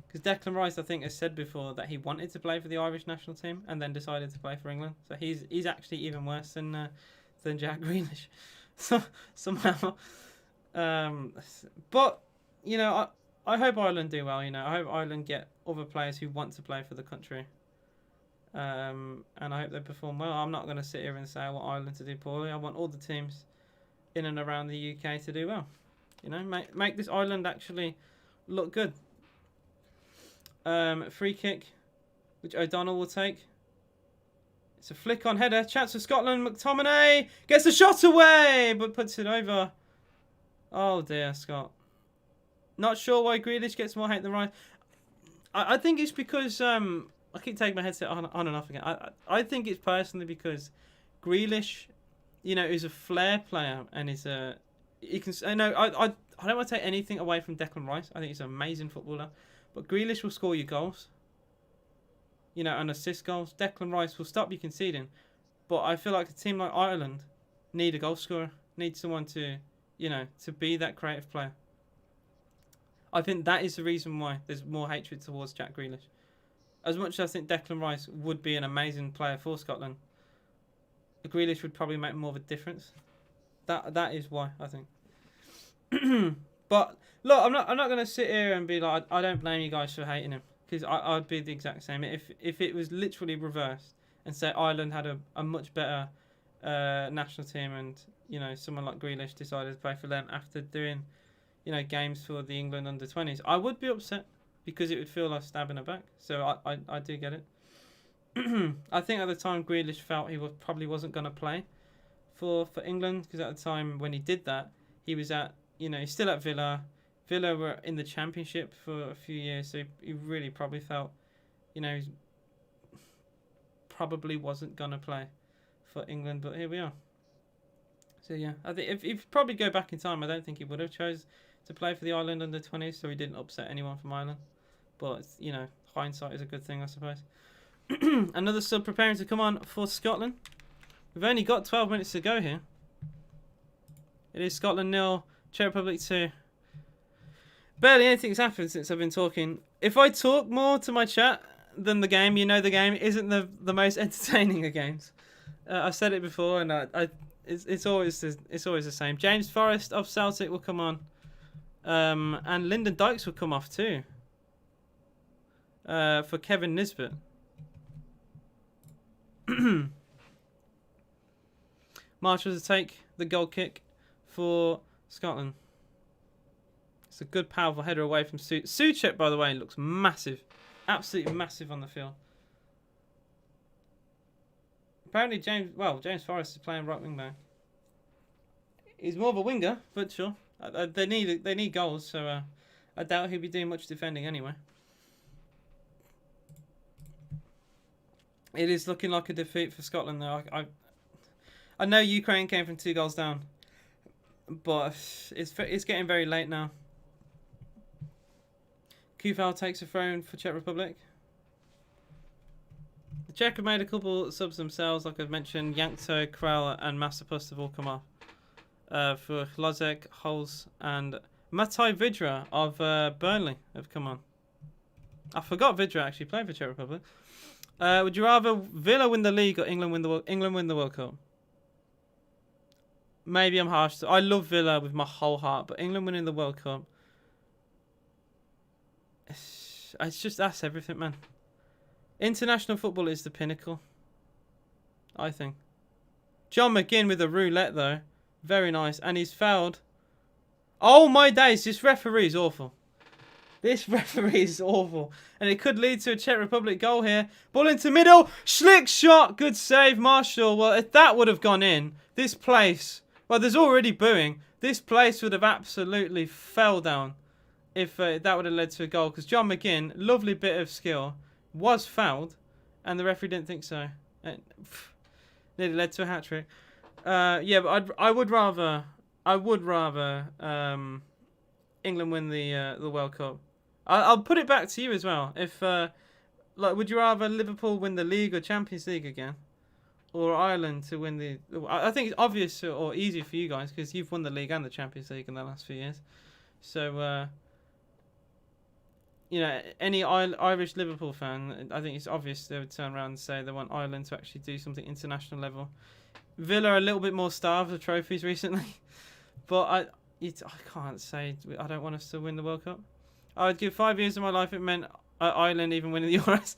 Because Declan Rice, I think, has said before that he wanted to play for the Irish national team and then decided to play for England. So he's actually even worse than Jack Grealish. So somehow, but I hope Ireland do well. I hope Ireland get other players who want to play for the country. And I hope they perform well. I'm not going to sit here and say I want Ireland to do poorly. I want all the teams in and around the UK to do well. Make this Ireland actually look good. Free kick, which O'Donnell will take. It's a flick on header. Chance for Scotland. McTominay gets the shot away, but puts it over. Oh dear, Scott. Not sure why Grealish gets more hate than Rice. I think it's because I keep taking my headset on and off again. I think it's personally because Grealish, is a flair player and is a. He can. I don't want to take anything away from Declan Rice. I think he's an amazing footballer. But Grealish will score you goals. And assist goals. Declan Rice will stop you conceding. But I feel like a team like Ireland need a goal scorer. Need someone to, you know, to be that creative player. I think that is the reason why there's more hatred towards Jack Grealish. As much as I think Declan Rice would be an amazing player for Scotland, Grealish would probably make more of a difference. That is why, I think. But look, I'm not going to sit here and be like, I don't blame you guys for hating him, because I'd be the exact same. If it was literally reversed and say Ireland had a much better national team, and you know, someone like Grealish decided to play for them after doing, you know, games for the England under-20s, I would be upset, because it would feel like stabbing her back. So I do get it. I think at the time Grealish felt he probably wasn't going to play for England, because at the time when he did that, he was at, you know, he's still at Villa. Villa were in the Championship for a few years, so he really probably felt, you know, he probably wasn't going to play for England, but here we are. So yeah, I think if he'd probably go back in time, I don't think he would have chose to play for the Ireland under-20s, so he didn't upset anyone from Ireland. But, you know, hindsight is a good thing, I suppose. Another sub preparing to come on for Scotland. We've only got 12 minutes to go here. It is Scotland 0, Czech Republic 2. Barely anything's happened since I've been talking. If I talk more to my chat than the game, you know the game isn't the most entertaining of games. I've said it before, and it's always the same. James Forrest of Celtic will come on, and Lyndon Dykes will come off too. For Kevin Nisbet. Marshall to take the goal kick for Scotland. It's a good, powerful header away from Souček, by the way, looks massive. Absolutely massive on the field. Apparently James Forrest is playing right wing back. He's more of a winger, but sure. They need goals, so I doubt he'll be doing much defending anyway. It is looking like a defeat for Scotland, though. I know Ukraine came from 2 goals down, but it's getting very late now. Kufal takes a throw for Czech Republic. The Czech have made a couple subs themselves, like I've mentioned. Yankto, Krell, and Masopust have all come off. For Lozek, Holes, and Matai Vidra of Burnley have come on. I forgot Vidra actually played for Czech Republic. Would you rather Villa win the league or England win the World Cup? Maybe I'm harsh. I love Villa with my whole heart, but England winning the World Cup, it's just, that's everything, man. International football is the pinnacle, I think. John McGinn with a roulette, though. Very nice. And he's fouled. Oh, my days. This referee is awful. This referee is awful. And it could lead to a Czech Republic goal here. Ball into middle. Slick shot. Good save, Marshall. Well, if that would have gone in, this place... Well, there's already booing. This place would have absolutely fell down if that would have led to a goal. Because John McGinn, lovely bit of skill, was fouled. And the referee didn't think so. Nearly led to a hat-trick. Yeah, but I would rather England win the World Cup. I'll put it back to you as well. If would you rather Liverpool win the league or Champions League again, or Ireland to win the? I think it's obvious or easy for you guys because you've won the league and the Champions League in the last few years. So you know, any Irish Liverpool fan, I think it's obvious they would turn around and say they want Ireland to actually do something international level. Villa are a little bit more starved of trophies recently, but I can't say I don't want us to win the World Cup. I would give 5 years of my life. It meant Ireland even winning the Euros.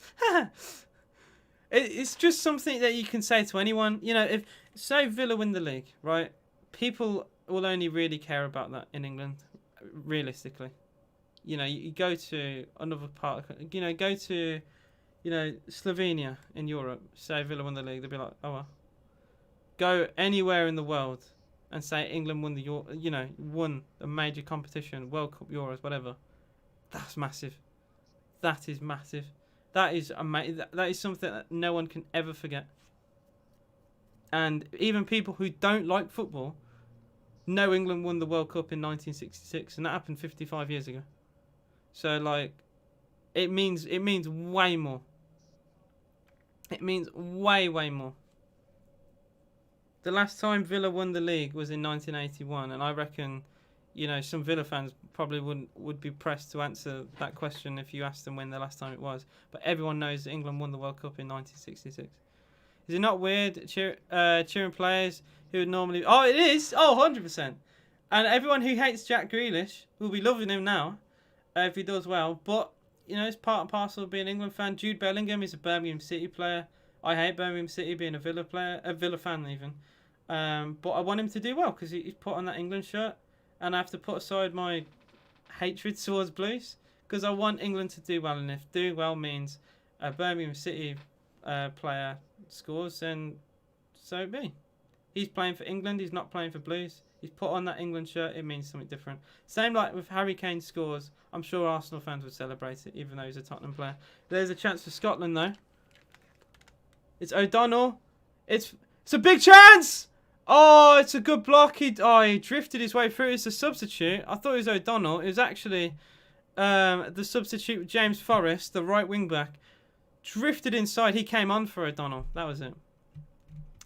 It's just something that you can say to anyone. You know, if say Villa win the league, right? People will only really care about that in England, realistically. You know, you go to another part. You know, go to, you know, Slovenia in Europe. Say Villa won the league, they'll be like, oh well. Go anywhere in the world and say England won won a major competition, World Cup, Euros, whatever. That's massive. That is massive. That is amazing. That is something that no one can ever forget. And even people who don't like football know England won the World Cup in 1966, and that happened 55 years ago. So like, it means way more. It means way more. The last time Villa won the league was in 1981, and I reckon, you know, some Villa fans probably would be pressed to answer that question if you asked them when the last time it was. But everyone knows that England won the World Cup in 1966. Is it not weird cheering players who would normally... Oh, it is! Oh, 100%. And everyone who hates Jack Grealish will be loving him now if he does well. But, you know, it's part and parcel of being an England fan. Jude Bellingham is a Birmingham City player. I hate Birmingham City being a Villa player, a Villa fan even. But I want him to do well because he's put on that England shirt. And I have to put aside my hatred towards Blues because I want England to do well. And if doing well means a Birmingham City player scores, then so be. He's playing for England. He's not playing for Blues. He's put on that England shirt. It means something different. Same like with Harry Kane scores. I'm sure Arsenal fans would celebrate it, even though he's a Tottenham player. There's a chance for Scotland, though. It's O'Donnell. It's a big chance! Oh, it's a good block. He drifted his way through. It's a substitute. I thought it was O'Donnell. It was actually the substitute, James Forrest, the right wing back. Drifted inside. He came on for O'Donnell. That was it.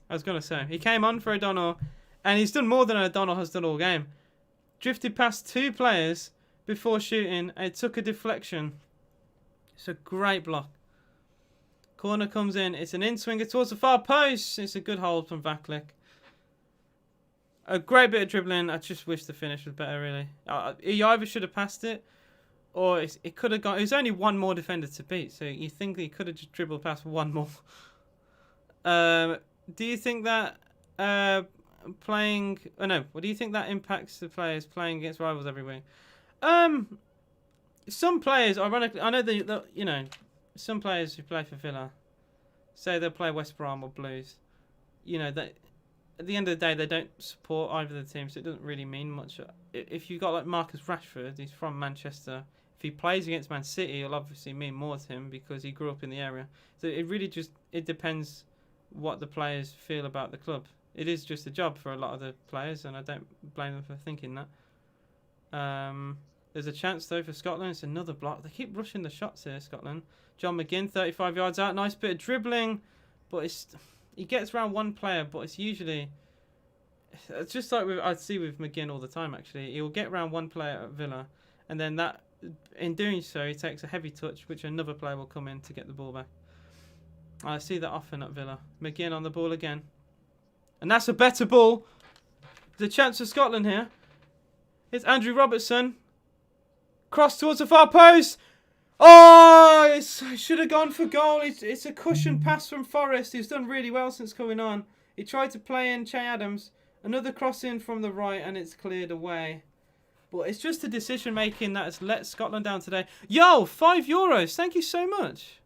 I was going to say. He came on for O'Donnell, and he's done more than O'Donnell has done all game. Drifted past two players before shooting, and it took a deflection. It's a great block. Corner comes in. It's an in-swinger towards the far post. It's a good hold from Vaklik. A great bit of dribbling. I just wish the finish was better, really. He either should have passed it, or it could have gone. It was only one more defender to beat, so you think he could have just dribbled past one more. Do you think that playing... Oh, no. What do you think that impacts the players playing against rivals every week? Some players, ironically... I know that, you know, some players who play for Villa, say they'll play West Brom or Blues. You know, that... At the end of the day, they don't support either of the teams, so it doesn't really mean much. If you've got like Marcus Rashford, he's from Manchester. If he plays against Man City, it'll obviously mean more to him because he grew up in the area. So it really just depends what the players feel about the club. It is just a job for a lot of the players, and I don't blame them for thinking that. There's a chance though for Scotland. It's another block. They keep rushing the shots here, Scotland. John McGinn, 35 yards out. Nice bit of dribbling, but he gets around one player, but it's usually... It's just like I'd see with McGinn all the time, actually. He'll get around one player at Villa, and then in doing so, he takes a heavy touch, which another player will come in to get the ball back. I see that often at Villa. McGinn on the ball again. And that's a better ball. There's a chance for Scotland here. It's Andrew Robertson. Cross towards the far post. Oh, it should have gone for goal. It's a cushion pass from Forrest. He's done really well since coming on. He tried to play in Che Adams. Another cross in from the right, and it's cleared away. But it's just a decision making that has let Scotland down today. Yo, €5. Thank you so much.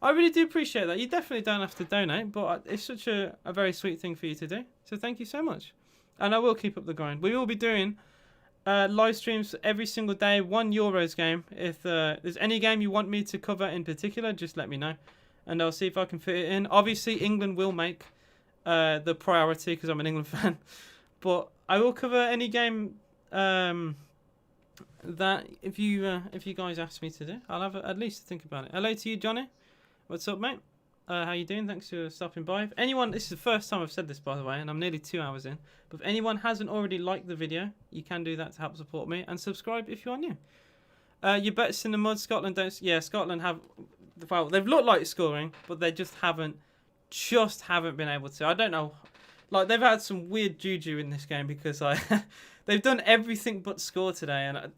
I really do appreciate that. You definitely don't have to donate, but it's such a very sweet thing for you to do. So thank you so much. And I will keep up the grind. We will be doing... live streams every single day, €1 game. If there's any game you want me to cover in particular, just let me know, and I'll see if I can fit it in. Obviously, England will make the priority because I'm an England fan, but I will cover any game that if you guys ask me to do. I'll have at least think about it. Hello to you, Johnny. What's up, mate? How you doing? Thanks for stopping by. If anyone, this is the first time I've said this, by the way, and I'm nearly 2 hours in. But if anyone hasn't already liked the video, you can do that to help support me, and subscribe if you are new. Your bets in the mud, Scotland don't. Yeah, Scotland have. Well, they've looked like scoring, but they just haven't been able to. I don't know. Like they've had some weird juju in this game because they've done everything but score today, and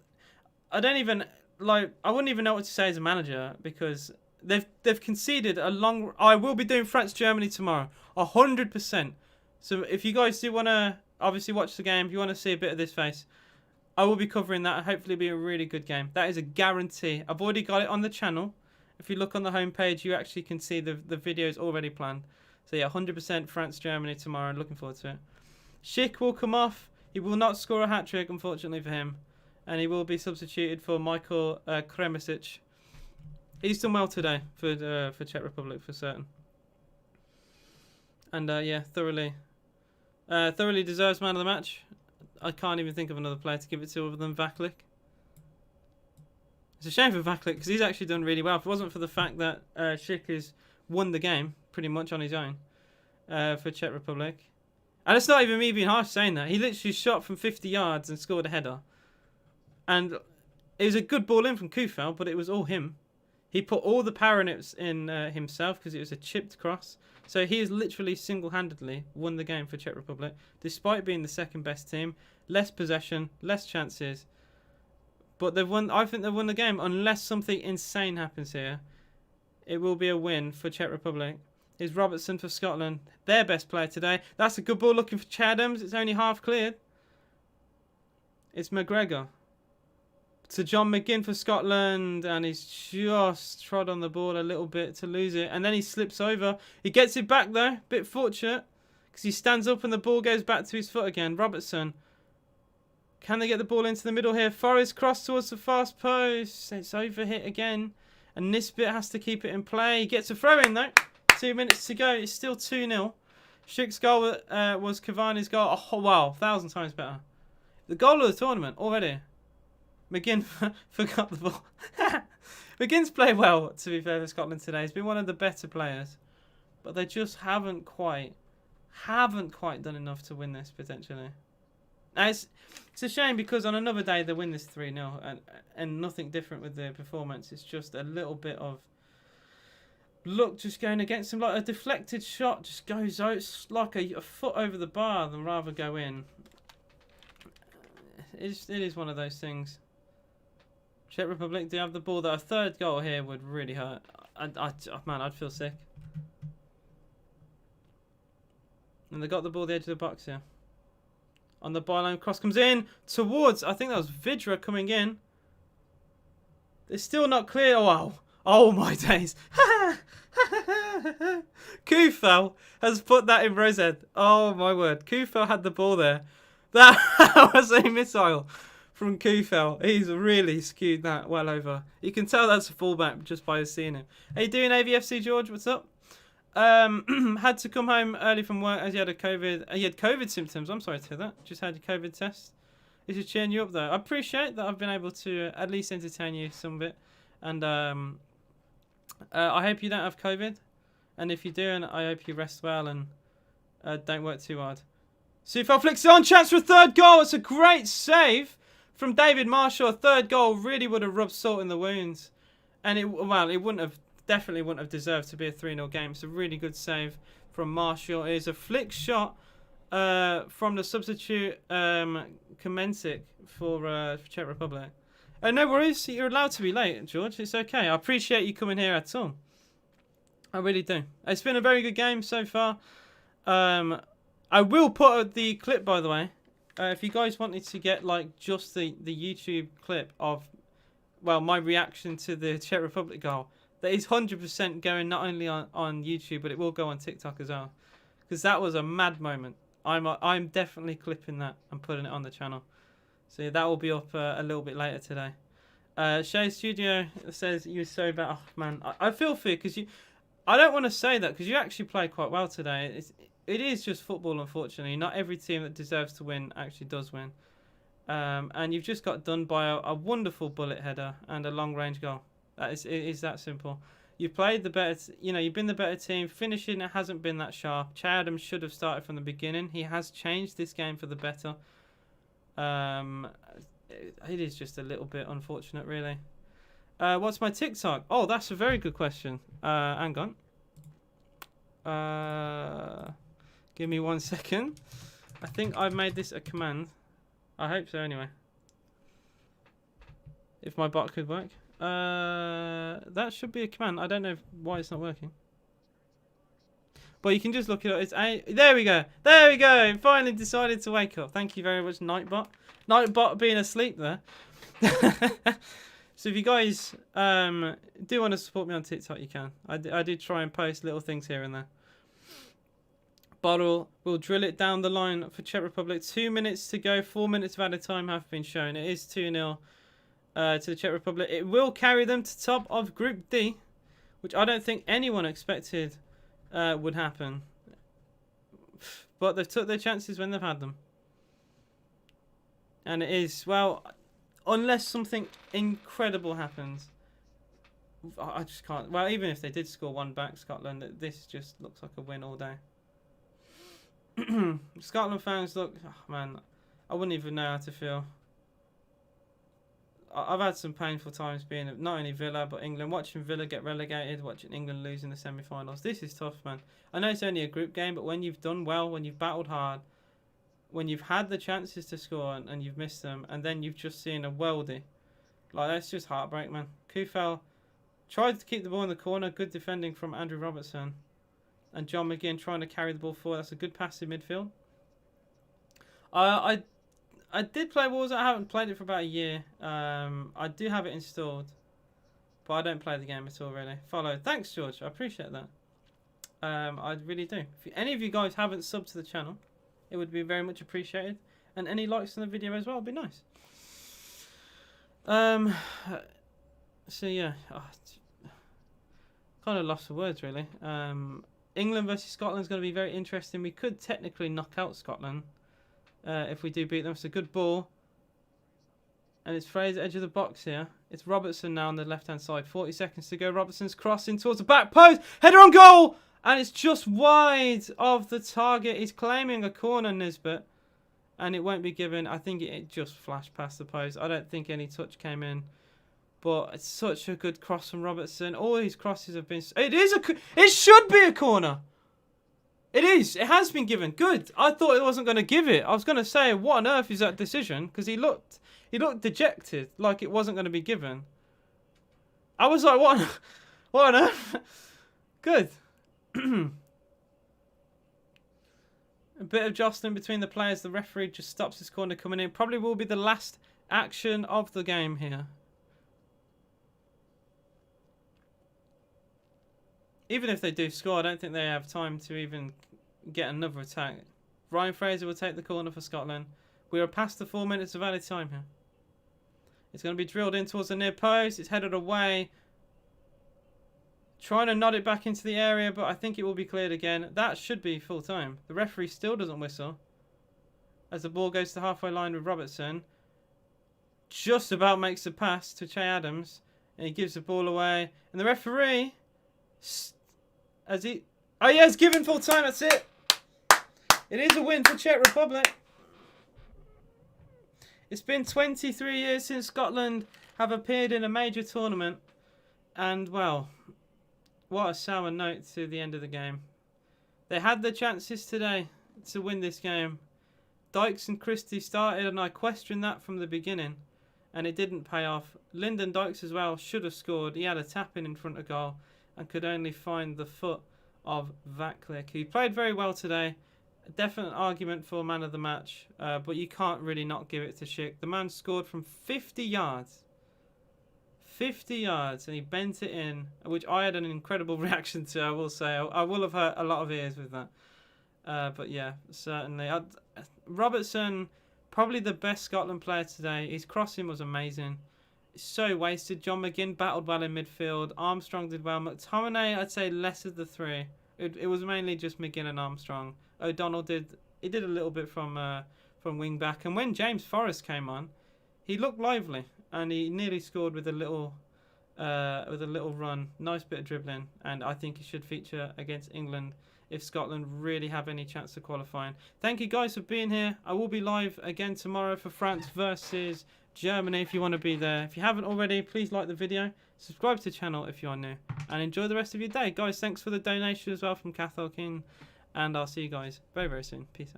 I don't even like. I wouldn't even know what to say as a manager because. They've conceded a long... I will be doing France-Germany tomorrow. 100%. So if you guys do want to obviously watch the game, if you want to see a bit of this face, I will be covering that and hopefully be a really good game. That is a guarantee. I've already got it on the channel. If you look on the homepage, you actually can see the videos already planned. So yeah, 100% France-Germany tomorrow. Looking forward to it. Schick will come off. He will not score a hat-trick, unfortunately for him. And he will be substituted for Michael Kremisic. He's done well today for Czech Republic for certain, and yeah, thoroughly deserves man of the match. I can't even think of another player to give it to other than Vaklik. It's a shame for Vaklik because he's actually done really well. If it wasn't for the fact that Schick has won the game pretty much on his own for Czech Republic, And it's not even me being harsh saying that. He literally shot from 50 yards and scored a header. And it was a good ball in from Kufel, but it was all him. He put all the power in it in himself because it was a chipped cross. So he has literally single-handedly won the game for Czech Republic, despite being the second best team. Less possession, less chances. But they've won. I think they've won the game. Unless something insane happens here, it will be a win for Czech Republic. Here's Robertson for Scotland, their best player today. That's a good ball looking for Chadams. It's only half cleared. It's McGregor. To John McGinn for Scotland, and he's just trod on the ball a little bit to lose it. And then he slips over. He gets it back though. Bit fortunate, because he stands up and the ball goes back to his foot again. Robertson. Can they get the ball into the middle here? Forrest cross towards the fast post. It's overhit again. And Nisbet has to keep it in play. He gets a throw in though. 2 minutes to go. It's still 2-0. Schick's goal was Cavani's goal. Oh wow, 1,000 times better. The goal of the tournament already. McGinn forgot the ball. McGinn's played well, to be fair, for Scotland today. He's been one of the better players. But they just haven't quite done enough to win this, potentially. Now it's a shame because on another day they win this 3-0 and nothing different with their performance. It's just a little bit of luck just going against them. Like a deflected shot just goes out. It's like a foot over the bar than rather go in. It is one of those things. Czech Republic do have the ball. That a third goal here would really hurt. Man, I'd feel sick. And they got the ball at the edge of the box here. On the byline, cross comes in towards, I think that was Vidra coming in. It's still not clear. Oh, wow. Oh my days. Kufel has put that in Rosed. Oh my word. Kufel had the ball there. That was a missile from Kufel. He's really skewed that well over. You can tell that's a fullback just by seeing it. How you doing, AVFC George? What's up? Had to come home early from work as he had he had COVID symptoms. I'm sorry to hear that. Just had your COVID test. This is cheering you up though. I appreciate that I've been able to at least entertain you some bit. And I hope you don't have COVID. And if you do, and I hope you rest well and don't work too hard. Sufel flicks it on, chance for a third goal. It's a great save from David Marshall. A third goal really would have rubbed salt in the wounds. And it definitely wouldn't have deserved to be a 3-0 game. It's a really good save from Marshall. It is a flick shot from the substitute Kamencik for Czech Republic. No worries, you're allowed to be late, George. It's okay. I appreciate you coming here at all. I really do. It's been a very good game so far. I will put the clip, by the way. If you guys wanted to get like just the YouTube clip of, well, my reaction to the Czech Republic goal, that is 100% going not only on YouTube, but it will go on TikTok as well. Because that was a mad moment. I'm definitely clipping that and putting it on the channel. So yeah, that will be up a little bit later today. Shay Studio says you're so bad. Oh man, I feel for you because I don't want to say that because you actually played quite well today. It is just football, unfortunately. Not every team that deserves to win actually does win. And you've just got done by a wonderful bullet header and a long range goal. It is that simple. You've played the better, you've been the better team. Finishing, it hasn't been that sharp. Chadham should have started from the beginning. He has changed this game for the better. It is just a little bit unfortunate, really. What's my TikTok? Oh, that's a very good question. Hang on. Give me 1 second. I think I've made this a command. I hope so, anyway. If my bot could work. That should be a command. I don't know why it's not working. But you can just look it up. There we go. There we go. Finally decided to wake up. Thank you very much, Nightbot. Nightbot being asleep there. So if you guys do want to support me on TikTok, you can. I did try and post little things here and there. Bottle will drill it down the line for Czech Republic. 2 minutes to go. 4 minutes of added time have been shown. It is 2-0 to the Czech Republic. It will carry them to top of Group D, which I don't think anyone expected would happen. But they've took their chances when they've had them. And it is, well, unless something incredible happens, I just can't. Well, even if they did score one back, Scotland, this just looks like a win all day. Scotland fans, look, oh, man, I wouldn't even know how to feel. I've had some painful times being at not only Villa but England, watching Villa get relegated, watching England lose in the semi-finals. This is tough, man. I know it's only a group game, but when you've done well, when you've battled hard, when you've had the chances to score and you've missed them, and then you've just seen a worldie, like, that's just heartbreak, man. Kufel tried to keep the ball in the corner, good defending from Andrew Robertson, and John McGinn trying to carry the ball forward. That's a good pass in midfield. I did play Warzone. I haven't played it for about a year. I do have it installed, but I don't play the game at all, really. Follow. Thanks, George. I appreciate that. I really do. If any of you guys haven't subbed to the channel, it would be very much appreciated. And any likes on the video as well would be nice. So, yeah. Kind of lost for words, really. England versus Scotland is going to be very interesting. We could technically knock out Scotland. If we do beat them. It's a good ball. And it's Fraser, edge of the box here. It's Robertson now on the left-hand side. 40 seconds to go. Robertson's crossing towards the back post. Header on goal! And it's just wide of the target. He's claiming a corner, Nisbet. And it won't be given. I think it just flashed past the post. I don't think any touch came in. But it's such a good cross from Robertson. All his crosses have been... It should be a corner! It is. It has been given. Good. I thought it wasn't going to give it. I was going to say, what on earth is that decision? Because he looked dejected, like it wasn't going to be given. I was like, what on earth? Good. A bit of jostling between the players. The referee just stops this corner coming in. Probably will be the last action of the game here. Even if they do score, I don't think they have time to even get another attack. Ryan Fraser will take the corner for Scotland. We are past the 4 minutes of added time here. It's going to be drilled in towards the near post. It's headed away. Trying to nod it back into the area, but I think it will be cleared again. That should be full time. The referee still doesn't whistle. As the ball goes to the halfway line with Robertson. Just about makes the pass to Che Adams. And he gives the ball away. And the referee... Oh yeah, it's given full time, that's it. It is a win for Czech Republic. It's been 23 years since Scotland have appeared in a major tournament. And, well, what a sour note to the end of the game. They had the chances today to win this game. Dykes and Christie started, and I questioned that from the beginning. And it didn't pay off. Lyndon Dykes as well should have scored. He had a tap-in front of goal and could only find the foot of Vatclick. He played very well today. A definite argument for man of the match, but you can't really not give it to Schick. The man scored from 50 yards. 50 yards, and he bent it in, which I had an incredible reaction to, I will say. I will have hurt a lot of ears with that. But yeah, certainly. Robertson, probably the best Scotland player today. His crossing was amazing. So wasted. John McGinn battled well in midfield. Armstrong did well. McTominay, I'd say less of the three. It was mainly just McGinn and Armstrong. O'Donnell did a little bit from wing back. And when James Forrest came on, he looked lively and he nearly scored with a little run. Nice bit of dribbling, and I think he should feature against England if Scotland really have any chance of qualifying. Thank you guys for being here. I will be live again tomorrow for France versus Germany if you want to be there. If you haven't already, please like the video, subscribe to the channel if you are new, and enjoy the rest of your day. Guys, thanks for the donation as well from Cathal King, and I'll see you guys very, very soon. Peace out.